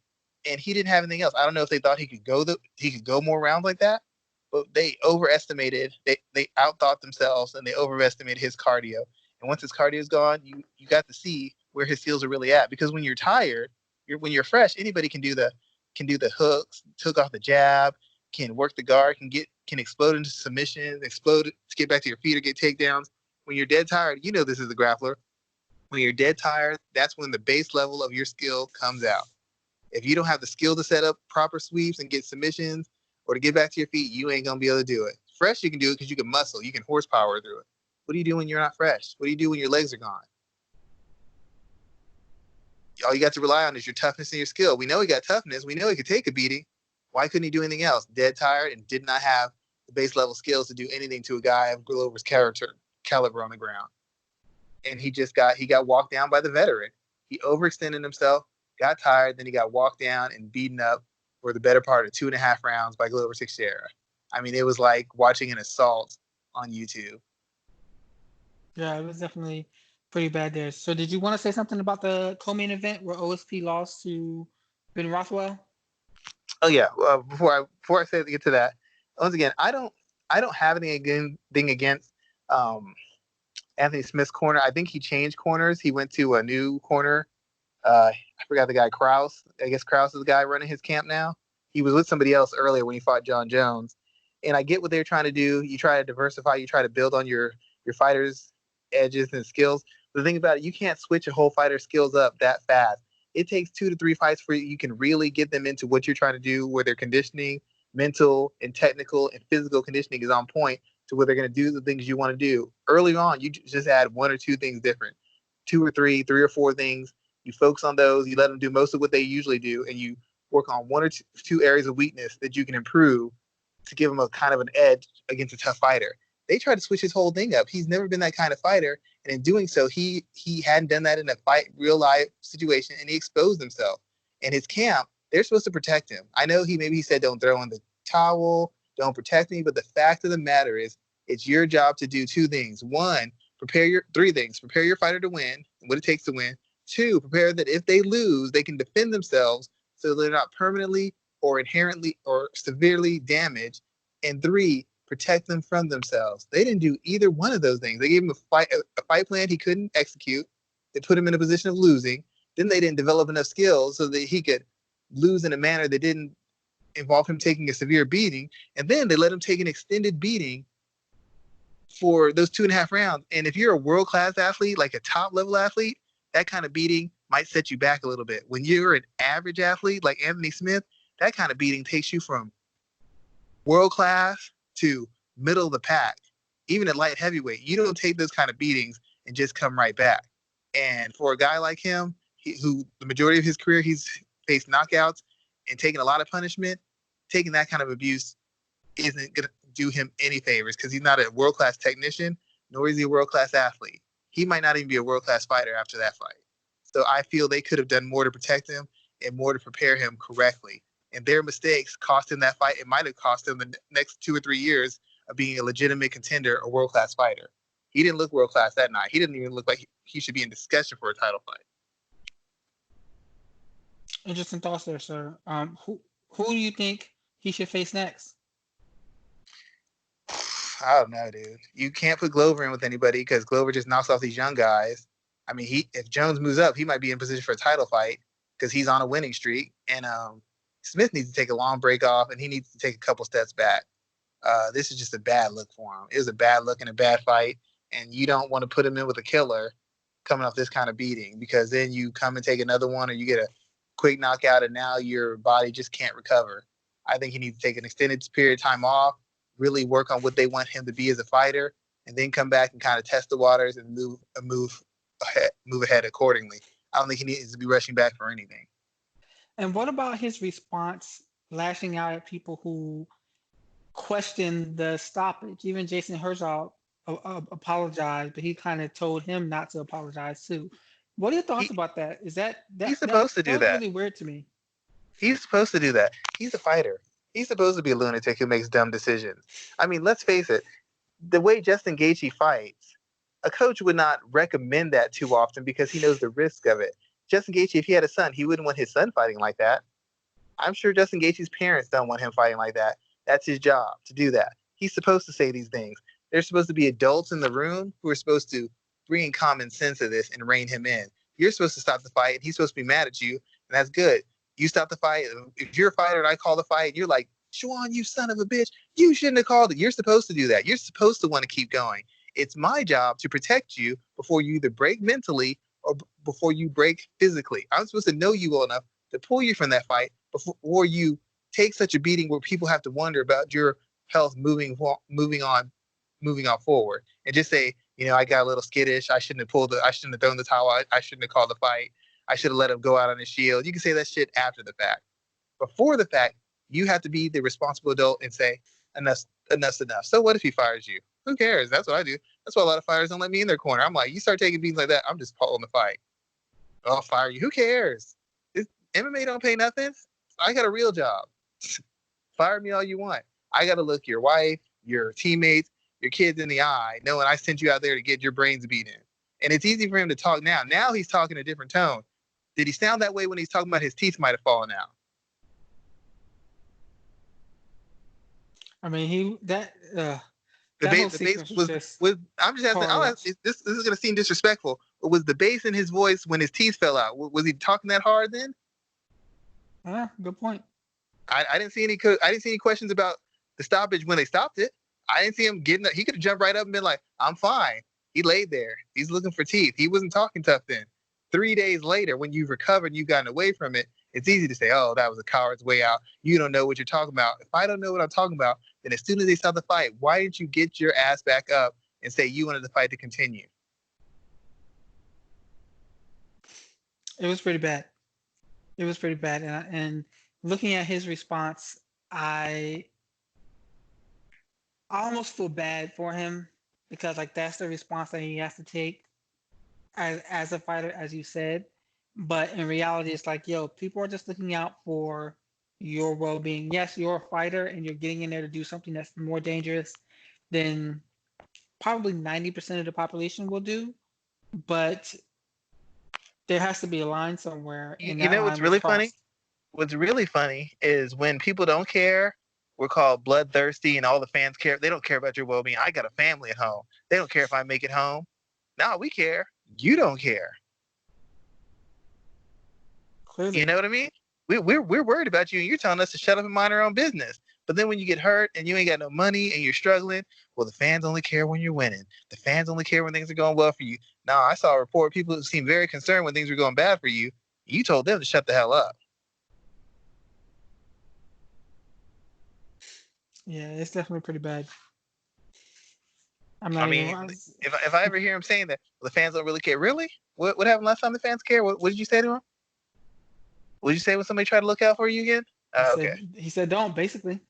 and he didn't have anything else. I don't know if they thought he could go more rounds like that, but they overestimated. They outthought themselves, and they overestimated his cardio. And once his cardio is gone, you got to see where his skills are really at. Because when you're tired, when you're fresh, anybody can do the hooks, hook off the jab, can work the guard, can explode into submissions, explode to get back to your feet or get takedowns. When you're dead tired, you know this is a grappler. When you're dead tired, that's when the base level of your skill comes out. If you don't have the skill to set up proper sweeps and get submissions or to get back to your feet, you ain't gonna be able to do it. Fresh, you can do it because you can muscle, you can horsepower through it. What do you do when you're not fresh? What do you do when your legs are gone? All you got to rely on is your toughness and your skill. We know he got toughness. We know he could take a beating. Why couldn't he do anything else? Dead tired and did not have the base level skills to do anything to a guy of Glover's caliber on the ground. And he got walked down by the veteran. He overextended himself, got tired, then he got walked down and beaten up for the better part of 2.5 rounds by Glover Teixeira. I mean, it was like watching an assault on YouTube. Yeah, it was definitely pretty bad there. So did you want to say something about the co-main event where OSP lost to Ben Rothwell? Oh yeah. Before I get to that, once again, I don't have anything against Anthony Smith's corner. I think he changed corners. He went to a new corner. I forgot the guy, Krause. I guess Krause is the guy running his camp now. He was with somebody else earlier when he fought John Jones. And I get what they're trying to do. You try to diversify. You try to build on your fighters' edges and skills. But the thing about it, you can't switch a whole fighter's skills up that fast. It takes 2 to 3 fights for you can really get them into what you're trying to do, where their conditioning, mental and technical and physical conditioning is on point to where they're going to do the things you want to do. Early on, you just add 1 or 2 things different, 2 or 3 or 4 things. You focus on those. You let them do most of what they usually do, and you work on 1 or 2 areas of weakness that you can improve to give him a kind of an edge against a tough fighter. They tried to switch his whole thing up. He's never been that kind of fighter, and in doing so, he hadn't done that in a real life situation, and he exposed himself. And his camp, they're supposed to protect him. I know he said don't throw in the towel, don't protect me, but the fact of the matter is, it's your job to do 2 things. 1, 3 things. Prepare your fighter to win, and what it takes to win. 2, prepare that if they lose, they can defend themselves so they're not permanently or inherently or severely damaged. And 3, protect them from themselves. They didn't do either one of those things. They gave him a fight plan he couldn't execute. They put him in a position of losing. Then they didn't develop enough skills so that he could lose in a manner that didn't involve him taking a severe beating. And then they let him take an extended beating for those 2.5 rounds. And if you're a world-class athlete, like a top-level athlete, that kind of beating might set you back a little bit. When you're an average athlete like Anthony Smith, that kind of beating takes you from world-class to middle of the pack. Even at light heavyweight, you don't take those kind of beatings and just come right back. And for a guy like him, who the majority of his career, he's faced knockouts and taken a lot of punishment, taking that kind of abuse isn't going to do him any favors because he's not a world-class technician, nor is he a world-class athlete. He might not even be a world-class fighter after that fight. So I feel they could have done more to protect him and more to prepare him correctly. And their mistakes cost him that fight. It might have cost him the next 2 or 3 years of being a legitimate contender, a world-class fighter. He didn't look world-class that night. He didn't even look like he should be in discussion for a title fight. Interesting thoughts there, sir. Who do you think he should face next? I don't know, dude. You can't put Glover in with anybody because Glover just knocks off these young guys. I mean, if Jones moves up, he might be in position for a title fight because he's on a winning streak. And Smith needs to take a long break off, and he needs to take a couple steps back. This is just a bad look for him. It was a bad look and a bad fight, and you don't want to put him in with a killer coming off this kind of beating because then you come and take another one or you get a quick knockout and now your body just can't recover. I think he needs to take an extended period of time off, really work on what they want him to be as a fighter, and then come back and kind of test the waters and move ahead accordingly. I don't think he needs to be rushing back for anything. And what about his response, lashing out at people who questioned the stoppage? Even Jason Herzog apologized, but he kind of told him not to apologize too. What are your thoughts about that? Is that he's supposed to do that? Really weird to me. He's supposed to do that. He's a fighter. He's supposed to be a lunatic who makes dumb decisions. I mean, let's face it. The way Justin Gaethje fights, a coach would not recommend that too often because he knows the risk of it. Justin Gaethje, if he had a son, he wouldn't want his son fighting like that. I'm sure Justin Gaethje's parents don't want him fighting like that. That's his job to do that. He's supposed to say these things. There's supposed to be adults in the room who are supposed to bring common sense to this and rein him in. You're supposed to stop the fight, and he's supposed to be mad at you, and that's good. You stop the fight. If you're a fighter and I call the fight, you're like, Schwan, you son of a bitch. You shouldn't have called it. You're supposed to do that. You're supposed to want to keep going. It's my job to protect you before you either break mentally or before you break physically. I'm supposed to know you well enough to pull you from that fight before you take such a beating where people have to wonder about your health moving on forward. And just say, I got a little skittish. I shouldn't have thrown the towel. I shouldn't have called the fight. I should have let him go out on his shield. You can say that shit after the fact. Before the fact, you have to be the responsible adult and say, enough's enough. So what if he fires you? Who cares? That's what I do. That's why a lot of fighters don't let me in their corner. I'm like, you start taking beats like that, I'm just pulling the fight. I'll fire you. Who cares? MMA don't pay nothing. I got a real job. Fire me all you want. I got to look your wife, your teammates, your kids in the eye, knowing I sent you out there to get your brains beat in. And it's easy for him to talk now. Now he's talking a different tone. Did he sound that way when he's talking about his teeth might have fallen out? I mean, that whole The bass sequence was just was I'm just asking. horrible. This is going to seem disrespectful, but was the bass in his voice when his teeth fell out? Was he talking that hard then? Good point. I didn't see any questions about the stoppage when they stopped it. I didn't see him getting. He could have jumped right up and been like, "I'm fine." He laid there. He's looking for teeth. He wasn't talking tough then. 3 days later, when you've recovered and you've gotten away from it, it's easy to say, "Oh, that was a coward's way out. You don't know what you're talking about." If I don't know what I'm talking about, then as soon as they stop the fight, why didn't you get your ass back up and say you wanted the fight to continue? It was pretty bad. It was pretty bad, and looking at his response, I almost feel bad for him because like that's the response that he has to take as a fighter, as you said. But in reality, it's like, yo, people are just looking out for your well-being. Yes, you're a fighter and you're getting in there to do something that's more dangerous than probably 90% of the population will do, but there has to be a line somewhere, and You that know line what's was really funny? crossed. What's really funny is when people don't care, we're called bloodthirsty, and all the fans care. They don't care about your well-being. I got a family at home. They don't care if I make it home. No, we care. You don't care. You Clearly. know what I mean? We're worried about you, and you're telling us to shut up and mind our own business. But then when you get hurt and you ain't got no money and you're struggling, well, the fans only care when you're winning. The fans only care when things are going well for you. Now, I saw a report of people who seemed very concerned when things were going bad for you. You told them to shut the hell up. Yeah, it's definitely pretty bad. I'm I not even. mean, if I ever hear him saying that, well, the fans don't really care. Really? What happened last time the fans care? What did you say to him? What did you say when somebody tried to look out for you again? Okay. He said don't basically.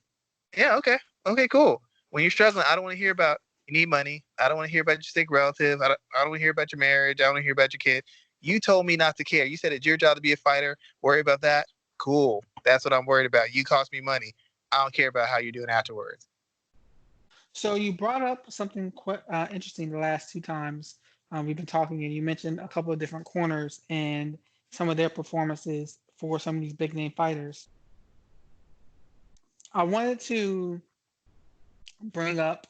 Yeah, okay. Okay, cool. When you're struggling, I don't want to hear about you need money. I don't want to hear about your sick relative. I don't want to hear about your marriage. I don't want to hear about your kid. You told me not to care. You said it's your job to be a fighter. Worry about that. Cool. That's what I'm worried about. You cost me money. I don't care about how you're doing afterwards. So you brought up something quite interesting the last two times we've been talking, and you mentioned a couple of different corners and some of their performances for some of these big name fighters. I wanted to bring up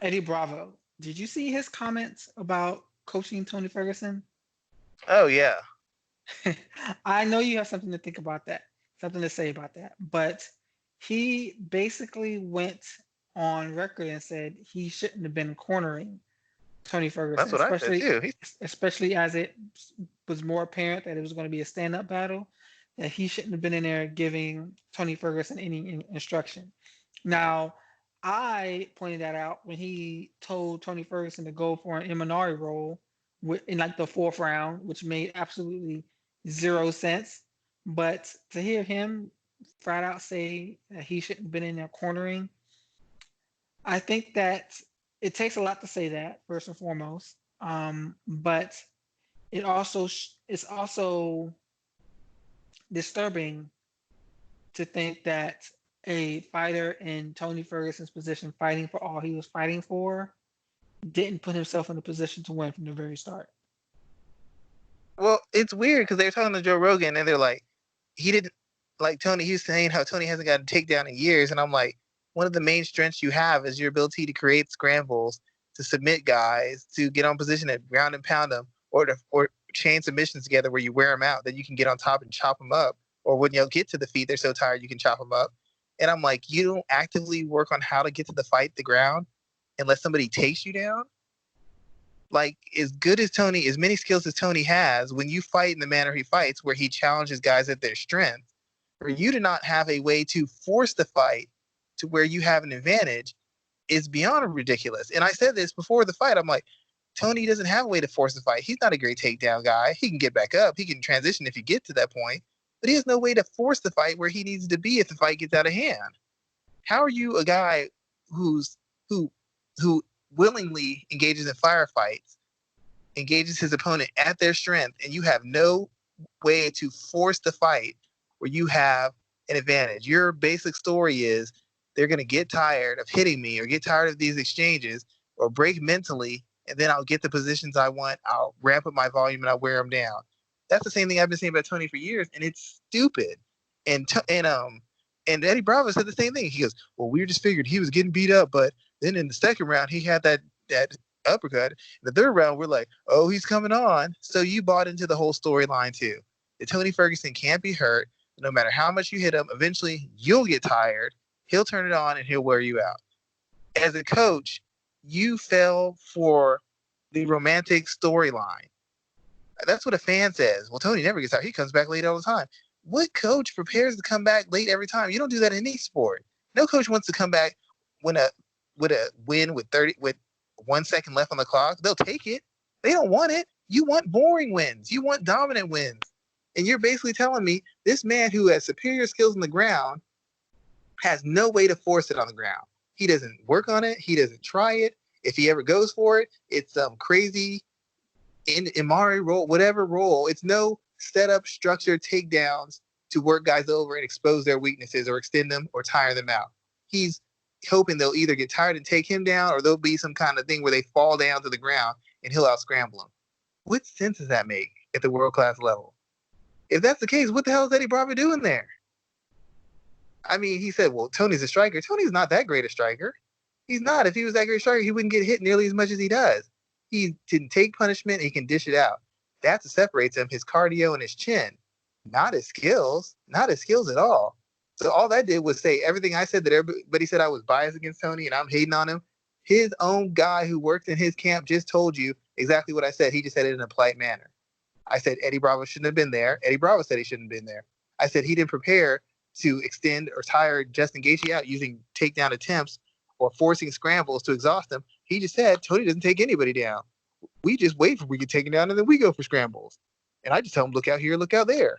Eddie Bravo. Did you see his comments about coaching Tony Ferguson? Oh yeah. I know you have something to think about that, something to say about that, but he basically went on record and said he shouldn't have been cornering Tony That's Ferguson, what I said too. especially as it was more apparent that it was going to be a stand-up battle, that he shouldn't have been in there giving Tony Ferguson any instruction. Now, I pointed that out when he told Tony Ferguson to go for an Imanari roll in like the fourth round, which made absolutely zero sense. But to hear him flat out say that he shouldn't have been in there cornering, I think that it takes a lot to say that first and foremost. But it's also disturbing to think that a fighter in Tony Ferguson's position, fighting for all he was fighting for, didn't put himself in a position to win from the very start. Well, it's weird because they're talking to Joe Rogan and they're like, he didn't like Tony. He's saying how Tony hasn't got a takedown in years, and I'm like, one of the main strengths you have is your ability to create scrambles, to submit guys, to get on position and ground and pound them, or chain submissions together where you wear them out, then you can get on top and chop them up, or when you get to the feet, they're so tired you can chop them up. And I'm like, you don't actively work on how to get to the ground unless somebody takes you down. Like, as good as Tony, as many skills as Tony has, when you fight in the manner he fights, where he challenges guys at their strength, for you to not have a way to force the fight to where you have an advantage is beyond ridiculous. And I said this before the fight. I'm like, Tony doesn't have a way to force the fight. He's not a great takedown guy. He can get back up. He can transition if you get to that point. But he has no way to force the fight where he needs to be if the fight gets out of hand. How are you a guy who who willingly engages in firefights, engages his opponent at their strength, and you have no way to force the fight where you have an advantage. Your basic story is they're going to get tired of hitting me or get tired of these exchanges or break mentally, and then I'll get the positions I want. I'll ramp up my volume and I'll wear them down. That's the same thing I've been saying about Tony for years, and it's stupid. And and Eddie Bravo said the same thing. He goes, "Well, we just figured he was getting beat up, but then in the second round he had that uppercut. In the third round, we're like, oh, he's coming on." So you bought into the whole storyline too. That Tony Ferguson can't be hurt. No matter how much you hit him, eventually you'll get tired. He'll turn it on and he'll wear you out. As a coach, you fell for the romantic storyline. That's what a fan says. Well, Tony never gets out. He comes back late all the time. What coach prepares to come back late every time? You don't do that in any sport. No coach wants to come back when with a win with 1 second left on the clock. They'll take it. They don't want it. You want boring wins. You want dominant wins. And you're basically telling me this man who has superior skills on the ground has no way to force it on the ground. He doesn't work on it. He doesn't try it. If he ever goes for it, it's some crazy Imari role, whatever role. It's no setup, structure, takedowns to work guys over and expose their weaknesses or extend them or tire them out. He's hoping they'll either get tired and take him down or there'll be some kind of thing where they fall down to the ground and he'll out scramble them. What sense does that make at the world class level? If that's the case, what the hell is Eddie Bravo doing there? I mean, he said, well, Tony's a striker. Tony's not that great a striker. He's not. If he was that great a striker, he wouldn't get hit nearly as much as he does. He can take punishment and he can dish it out. That's what separates him, his cardio and his chin. Not his skills. Not his skills at all. So all that did was say everything I said that everybody said I was biased against Tony and I'm hating on him. His own guy who worked in his camp just told you exactly what I said. He just said it in a polite manner. I said Eddie Bravo shouldn't have been there. Eddie Bravo said he shouldn't have been there. I said he didn't prepare to extend or tire Justin Gaethje out using takedown attempts or forcing scrambles to exhaust him. He just said Tony doesn't take anybody down. We just wait for we get taken down and then we go for scrambles. And I just tell him, look out here, look out there.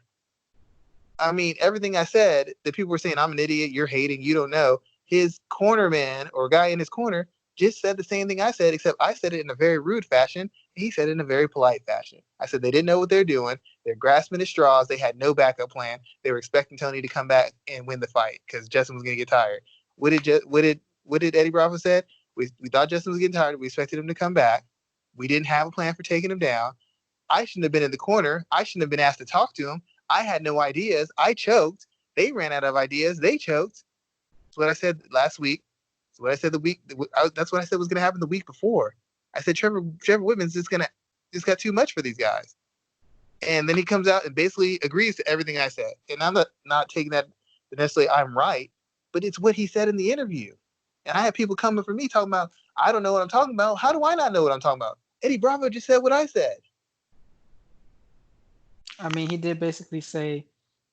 I mean, everything I said that people were saying, I'm an idiot, you're hating, you don't know. His corner man or guy in his corner just said the same thing I said, except I said it in a very rude fashion. He said it in a very polite fashion. I said they didn't know what they're doing. They're grasping at straws. They had no backup plan. They were expecting Tony to come back and win the fight because Justin was going to get tired. What did Eddie Bravo said? We thought Justin was getting tired. We expected him to come back. We didn't have a plan for taking him down. I shouldn't have been in the corner. I shouldn't have been asked to talk to him. I had no ideas. I choked. They ran out of ideas. They choked. That's what I said last week. That's what I said that's what I said was going to happen the week before. I said Trevor Whitman's just got too much for these guys. And then he comes out and basically agrees to everything I said. And I'm not taking that necessarily I'm right, but it's what he said in the interview. And I had people coming for me talking about, I don't know what I'm talking about. How do I not know what I'm talking about? Eddie Bravo just said what I said. I mean, he did basically say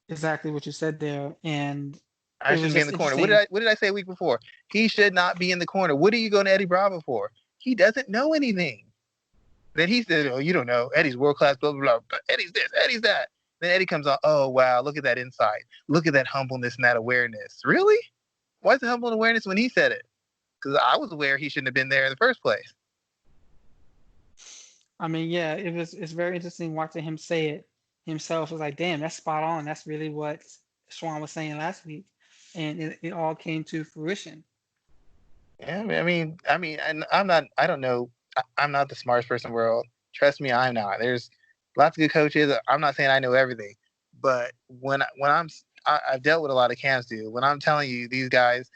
exactly what you said there, and I it was shouldn't be in just the corner. interesting. What did I say a week before? He should not be in the corner. What are you going to Eddie Bravo for? He doesn't know anything. Then he said, oh, you don't know. Eddie's world class, blah, blah, blah. But Eddie's this, Eddie's that. Then Eddie comes on, oh, wow, look at that insight. Look at that humbleness and that awareness. Really? Why is it humble and awareness when he said it? Because I was aware he shouldn't have been there in the first place. I mean, yeah, it's very interesting watching him say it himself. It was like, damn, that's spot on. That's really what Schwan was saying last week, and it all came to fruition. Yeah, and I'm not. I don't know. I'm not the smartest person in the world. Trust me, I'm not. There's lots of good coaches. I'm not saying I know everything, but I've dealt with a lot of camps, dude. When I'm telling you, these guys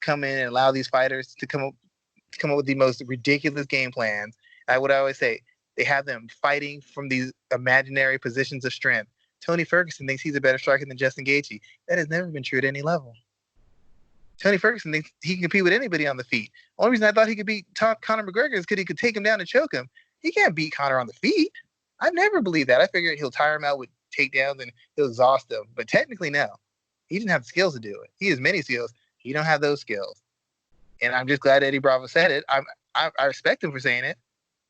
come in and allow these fighters to come up with the most ridiculous game plans. What I always say, they have them fighting from these imaginary positions of strength. Tony Ferguson thinks he's a better striker than Justin Gaethje. That has never been true at any level. Tony Ferguson thinks he can compete with anybody on the feet. Only reason I thought he could beat Conor McGregor is because he could take him down and choke him. He can't beat Conor on the feet. I never believed that. I figured he'll tire him out with takedowns and he'll exhaust him. But technically, no. He didn't have the skills to do it. He has many skills. He don't have those skills. And I'm just glad Eddie Bravo said it. I respect him for saying it.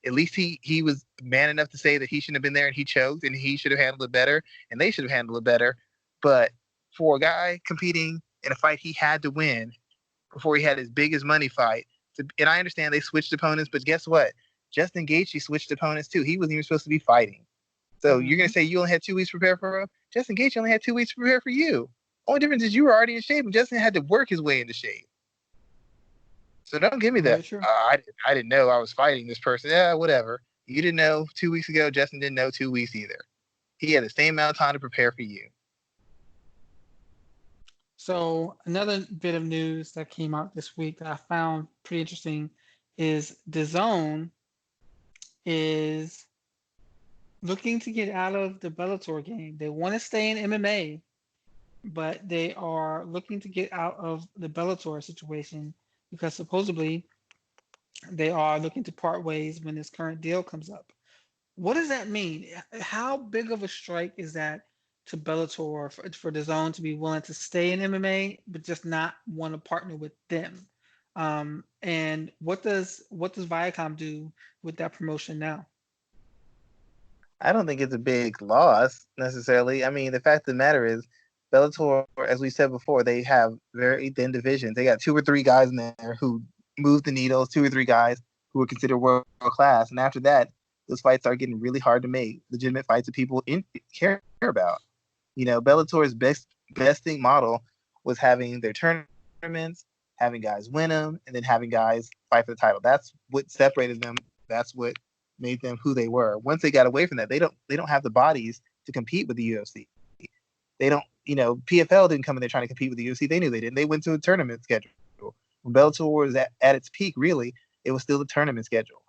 At least he was man enough to say that he shouldn't have been there and he choked and he should have handled it better and they should have handled it better. But for a guy competing in a fight he had to win, before he had his biggest money fight. And I understand they switched opponents, but guess what? Justin Gaethje switched opponents too. He wasn't even supposed to be fighting. So you're gonna Hmm. say you only had 2 weeks to prepare for him? Justin Gaethje only had 2 weeks to prepare for you. Only difference is you were already in shape, and Justin had to work his way into shape. So don't give me Very that. true. I didn't know I was fighting this person. Yeah, whatever. You didn't know 2 weeks ago. Justin didn't know 2 weeks either. He had the same amount of time to prepare for you. So another bit of news that came out this week that I found pretty interesting is DAZN is looking to get out of the Bellator game. They want to stay in MMA, but they are looking to get out of the Bellator situation because supposedly they are looking to part ways when this current deal comes up. What does that mean? How big of a strike is that to Bellator for the zone to be willing to stay in MMA but just not want to partner with them? And what does Viacom do with that promotion now? I don't think it's a big loss necessarily. I mean, the fact of the matter is, Bellator, as we said before, they have very thin divisions. They got 2 or 3 guys in there who move the needles, 2 or 3 guys who are considered world class. And after that, those fights are getting really hard to make, legitimate fights that people care about. Bellator's best thing model was having their tournaments, having guys win them, and then having guys fight for the title. That's what separated them. That's what made them who they were. Once they got away from that, they don't have the bodies to compete with the UFC. They don't, PFL didn't come in there trying to compete with the UFC. They knew they didn't. They went to a tournament schedule. When Bellator was at its peak, really, it was still the tournament schedule.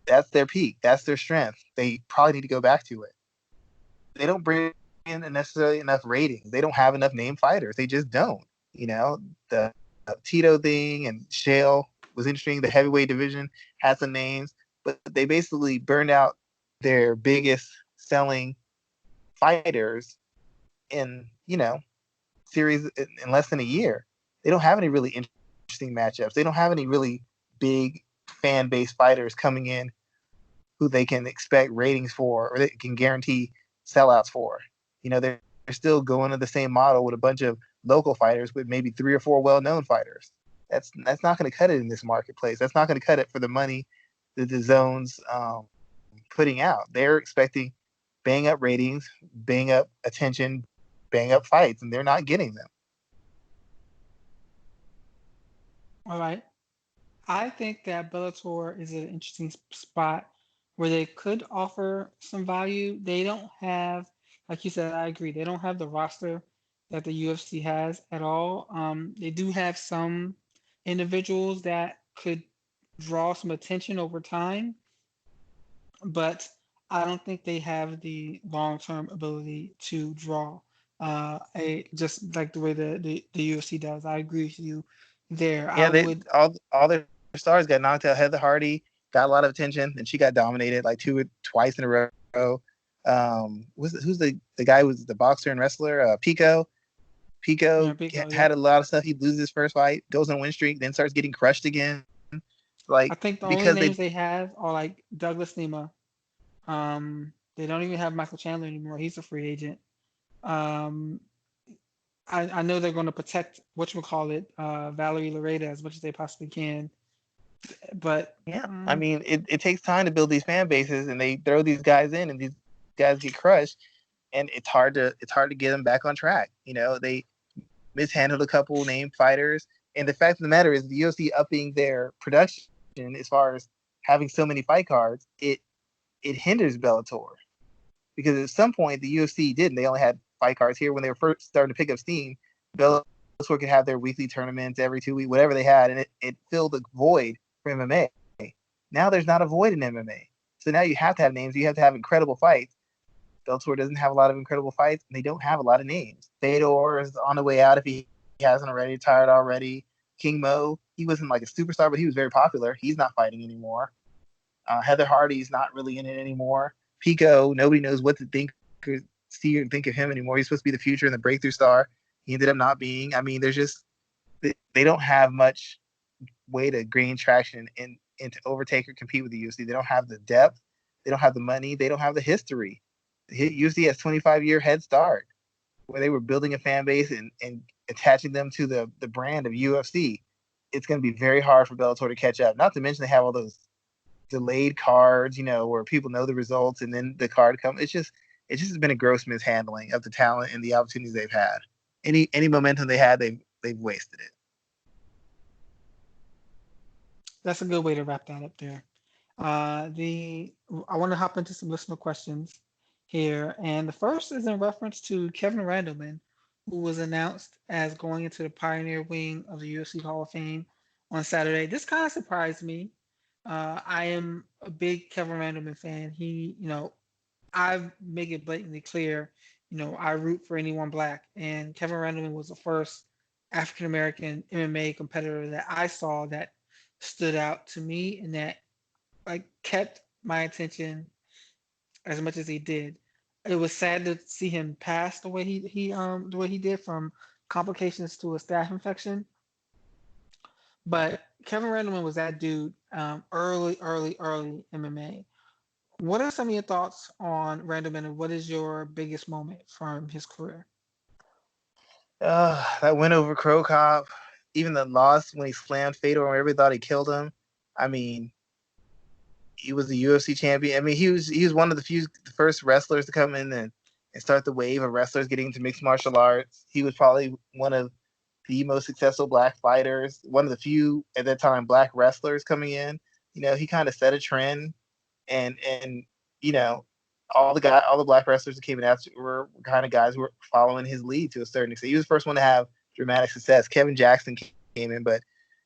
That's their peak. That's their strength. They probably need to go back to it. They don't bring in necessarily enough ratings. They don't have enough name fighters. They just don't. The Tito thing and Shale was interesting. The heavyweight division had some names, but they basically burned out their biggest selling fighters in series in less than a year. They don't have any really interesting matchups. They don't have any really big fan base fighters coming in who they can expect ratings for or they can guarantee sellouts for. They're still going to the same model with a bunch of local fighters with maybe 3 or 4 well-known fighters. That's not going to cut it in this marketplace. That's not going to cut it for the money that the zone's putting out. They're expecting bang up ratings, bang up attention, bang up fights, and they're not getting them. All right. I think that Bellator is an interesting spot where they could offer some value. They don't have, like you said, I agree. They don't have the roster that the UFC has at all. They do have some individuals that could draw some attention over time, but I don't think they have the long-term ability to draw a just like the way the UFC does. I agree with you there. I Yeah, they would. all their stars got knocked out. Heather Hardy got a lot of attention, and she got dominated like twice in a row. Who's the guy who was the boxer and wrestler? Pico. Yeah, Pico Pico, had yep. a lot of stuff. He loses his first fight, goes on a win streak, then starts getting crushed again. Like I think the only because they names they have are like Douglas Lima. They don't even have Michael Chandler anymore. He's a free agent. Um, I know they're going to protect whatchamacallit, Valerie Lareda as much as they possibly can. But yeah, I mean it takes time to build these fan bases, and they throw these guys in, and these guys get crushed, and it's hard to get them back on track. They mishandled a couple named fighters. And the fact of the matter is, the UFC upping their production as far as having so many fight cards, it hinders Bellator because at some point the UFC didn't. They only had fight cards here when they were first starting to pick up steam. Bellator could have their weekly tournaments every 2 weeks, whatever they had, and it filled the void for MMA. Now there's not a void in MMA. So now you have to have names. You have to have incredible fights. Bellator doesn't have a lot of incredible fights, and they don't have a lot of names. Fedor is on the way out if he hasn't already retired already. King Mo, he wasn't like a superstar, but he was very popular. He's not fighting anymore. Heather Hardy's not really in it anymore. Pico, nobody knows what to think or see or think of him anymore. He's supposed to be the future and the breakthrough star. He ended up not being. I mean, there's just they don't have much way to gain traction and to overtake or compete with the UFC. They don't have the depth. They don't have the money. They don't have the history. The UFC has 25-year head start where they were building a fan base and attaching them to the brand of UFC, it's going to be very hard for Bellator to catch up. Not to mention they have all those delayed cards, where people know the results and then the card comes. It's just has been a gross mishandling of the talent and the opportunities they've had. Any momentum they had, they've wasted it. That's a good way to wrap that up there. The I want to hop into some listener questions here, and the first is in reference to Kevin Randleman, who was announced as going into the Pioneer Wing of the UFC Hall of Fame on Saturday. This kind of surprised me. I am a big Kevin Randleman fan. I make it blatantly clear, I root for anyone black, and Kevin Randleman was the first African American MMA competitor that I saw that stood out to me and that like kept my attention as much as he did. It was sad to see him pass the way he did from complications to a staph infection. But Kevin Randleman was that dude early MMA. What are some of your thoughts on Randleman and what is your biggest moment from his career? That win over Crow Cop, even the loss when he slammed Fedor when everybody thought he killed him. I mean, he was the UFC champion. I mean, he was one of the first wrestlers to come in and start the wave of wrestlers getting into mixed martial arts. He was probably one of the most successful black fighters, one of the few at that time black wrestlers coming in. He kind of set a trend, and you know, all the black wrestlers that came in after were kind of guys who were following his lead to a certain extent. He was the first one to have dramatic success. Kevin Jackson came in, but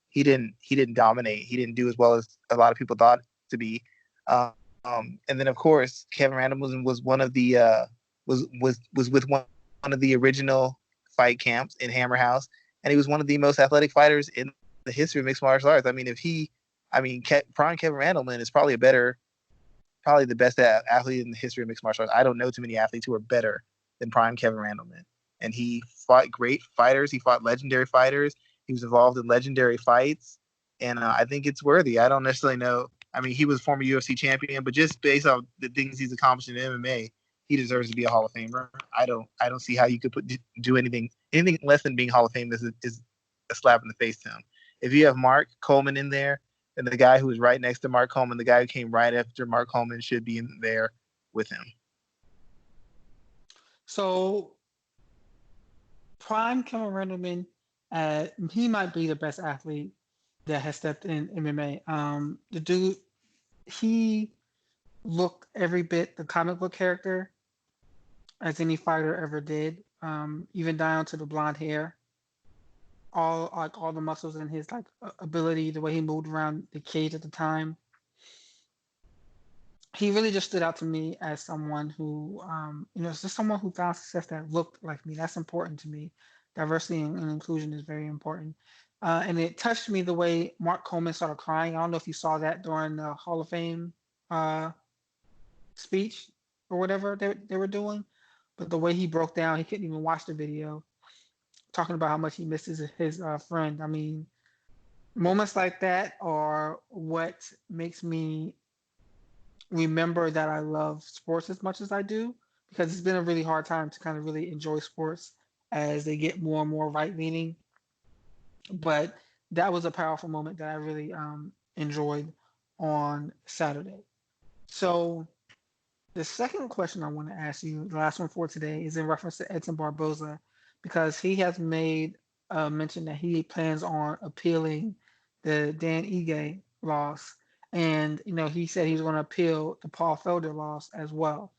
he didn't dominate. He didn't do as well as a lot of people thought to be. And then of course Kevin Randleman was one of the was with one of the original fight camps in Hammer House, and he was one of the most athletic fighters in the history of mixed martial arts. I mean, prime Kevin Randleman is probably the best athlete in the history of mixed martial arts. I don't know too many athletes who are better than prime Kevin Randleman. And he fought great fighters. He fought legendary fighters. He was involved in legendary fights. And I think it's worthy. I don't necessarily know. I mean, he was a former UFC champion, but just based on the things he's accomplished in MMA, he deserves to be a Hall of Famer. I don't see how you could do anything less than being Hall of Fame is a slap in the face to him. If you have Mark Coleman in there, and the guy who was right next to Mark Coleman, the guy who came right after Mark Coleman, should be in there with him. So prime Kevin Randleman, he might be the best athlete that has stepped in MMA. The dude, he looked every bit the comic book character as any fighter ever did, even down to the blonde hair, all the muscles and his ability, the way he moved around the cage at the time. He really just stood out to me as someone who, is just someone who found success that looked like me. That's important to me. Diversity and inclusion is very important. And it touched me the way Mark Coleman started crying. I don't know if you saw that during the Hall of Fame uh, speech or whatever they were doing, but the way he broke down, he couldn't even watch the video, talking about how much he misses his friend. I mean, moments like that are what makes me remember that I love sports as much as I do, because it's been a really hard time to kind of really enjoy sports as they get more and more right leaning. But that was a powerful moment that I really enjoyed on Saturday. So the second question I want to ask you, the last one for today, is in reference to Edson Barboza, because he has made a mention that he plans on appealing the Dan Ige loss, and he said he's going to appeal the Paul Felder loss as well.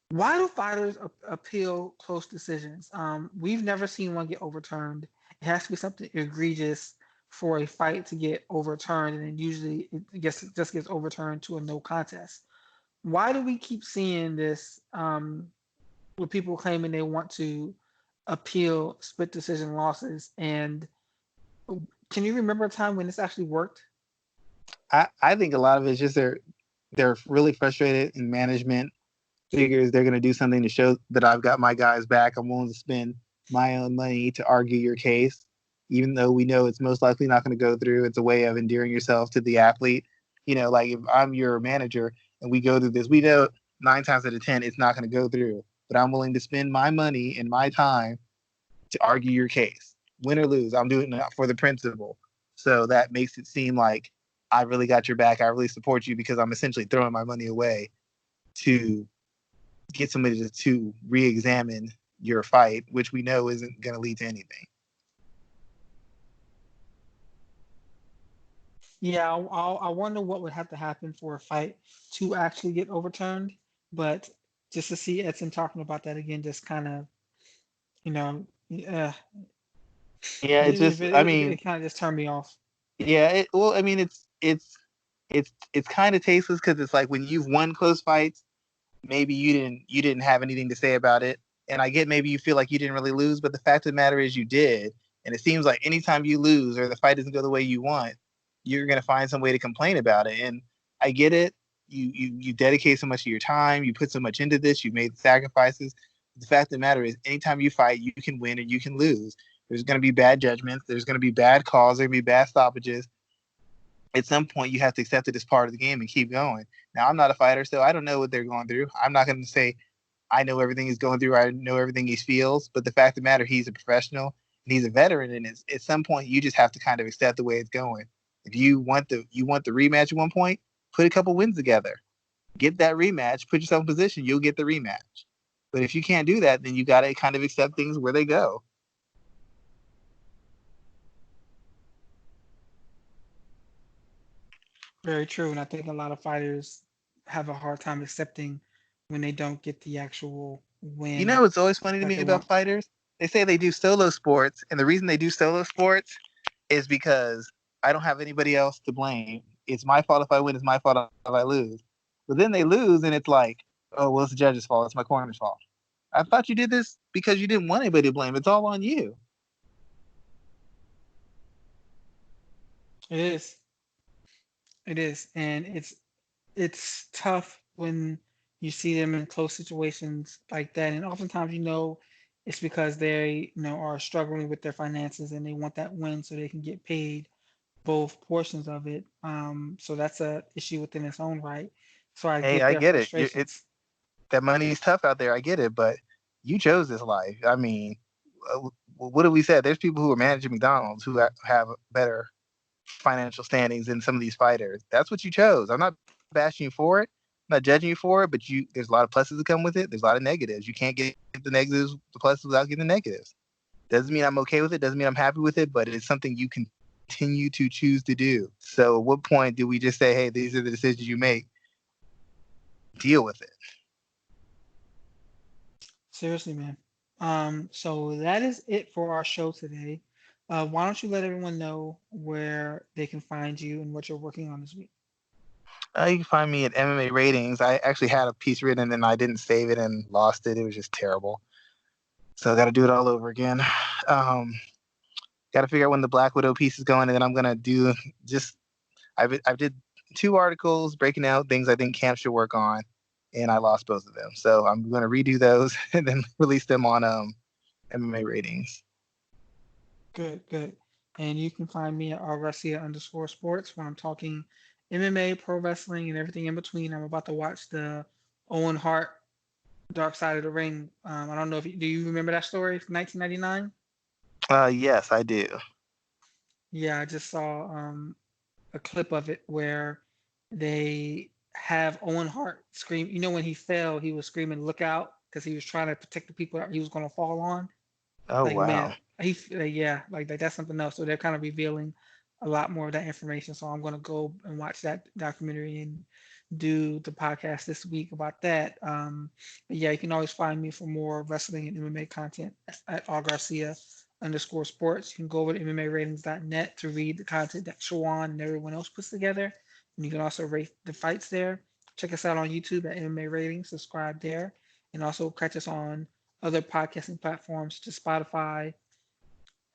Why do fighters appeal close decisions? We've never seen one get overturned. It has to be something egregious for a fight to get overturned, and then usually just gets overturned to a no contest. Why do we keep seeing this with people claiming they want to appeal split decision losses? And can you remember a time when this actually worked? I think a lot of it's just they're really frustrated, and management figures they're going to do something to show that I've got my guys back. I'm willing to spend my own money to argue your case, even though we know it's most likely not going to go through. It's a way of endearing yourself to the athlete. Like if I'm your manager and we go through this, we know 9 times out of 10 it's not going to go through. But I'm willing to spend my money and my time to argue your case. Win or lose, I'm doing it for the principle. So that makes it seem like I really got your back. I really support you because I'm essentially throwing my money away to get somebody to re-examine your fight, which we know isn't going to lead to anything. Yeah, I wonder what would have to happen for a fight to actually get overturned. But just to see Edson talking about that again, just kind of, you know, Yeah, it's just, I mean, it kind of just turned me off. yeah, well, I mean, it's kind of tasteless because it's like when you've won close fights, maybe you didn't have anything to say about it, and I get maybe you feel like you didn't really lose, but the fact of the matter is you did, and it seems like anytime you lose or the fight doesn't go the way you want, you're gonna find some way to complain about it, and I get it. You dedicate so much of your time, you put so much into this, you made sacrifices. The fact of the matter is, anytime you fight, you can win or you can lose. There's going to be bad judgments. There's going to be bad calls. There's going to be bad stoppages. At some point, you have to accept it as part of the game and keep going. Now, I'm not a fighter, so I don't know what they're going through. I'm not going to say I know everything he's going through. I know everything he feels. But the fact of the matter, he's a professional and he's a veteran, and at some point, you just have to kind of accept the way it's going. If you want the rematch at one point, put a couple wins together, get that rematch, put yourself in position, you'll get the rematch. But if you can't do that, then you got to kind of accept things where they go. Very true, and I think a lot of fighters have a hard time accepting when they don't get the actual You win know what's always funny to that me they about want. fighters? They say they do solo sports, and the reason they do solo sports is because I don't have anybody else to blame. It's my fault if I win, it's my fault if I lose. But then they lose, and it's like, oh, well, it's the judge's fault, it's my corner's fault. I thought you did this because you didn't want anybody to blame. It's all on you. It is, it is, and it's tough when you see them in close situations like that, and oftentimes it's because they are struggling with their finances and they want that win so they can get paid both portions of it. So that's a issue within its own right. So I Hey, get I their get it. frustrations. That money's tough out there. I get it, but you chose this life. I mean, what have we said? There's people who are managing McDonald's who have better financial standings than some of these fighters. That's what you chose. I'm not bashing you for it. I'm not judging you for it, but there's a lot of pluses that come with it. There's a lot of negatives. You can't get the pluses without getting the negatives. Doesn't mean I'm okay with it. Doesn't mean I'm happy with it, but it's something you continue to choose to do. So at what point do we just say, hey, these are the decisions you make? Deal with it. Seriously, man. So that is it for our show today. Why don't you let everyone know where they can find you and what you're working on this week? You can find me at MMA ratings. I actually had a piece written and I didn't save it and lost it. It was just terrible. So I got to do it all over again. Um, got to figure out when the Black Widow piece is going, and then I'm gonna do just I did 2 articles breaking out things I think Camp should work on, and I lost both of them. So I'm gonna redo those and then release them on MMA ratings. Good, good. And you can find me at @Garcia_sports when I'm talking MMA, pro wrestling, and everything in between. I'm about to watch the Owen Hart Dark Side of the Ring. I don't know if do you remember that story from 1999? Yes, I do. Yeah, I just saw a clip of it where they have Owen Hart scream. You know, when he fell, he was screaming, "Look out!" because he was trying to protect the people that he was going to fall on. Oh Like, wow. man, yeah, like that's something else. So they're kind of revealing a lot more of that information. So I'm going to go and watch that documentary and do the podcast this week about that. But yeah, you can always find me for more wrestling and MMA content at @RGarcia_sports. You can go over to MMAratings.net to read the content that Schwan and everyone else puts together. And you can also rate the fights there. Check us out on YouTube at MMA Ratings. Subscribe there. And also catch us on other podcasting platforms such as Spotify,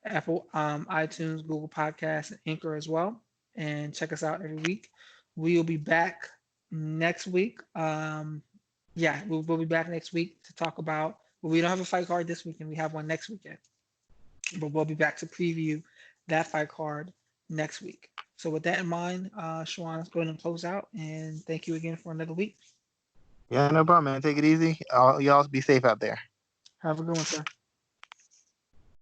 Apple, iTunes, Google Podcasts, and Anchor as well. And check us out every week. We'll be back next week. Yeah, we'll be back next week to talk about. Well, we don't have a fight card this weekend. We have one next weekend, but we'll be back to preview that fight card next week. So with that in mind, Shawan, let's go ahead and close out. And thank you again for another week. Yeah, no problem, man. Take it easy. Y'all be safe out there. Have a good one, sir.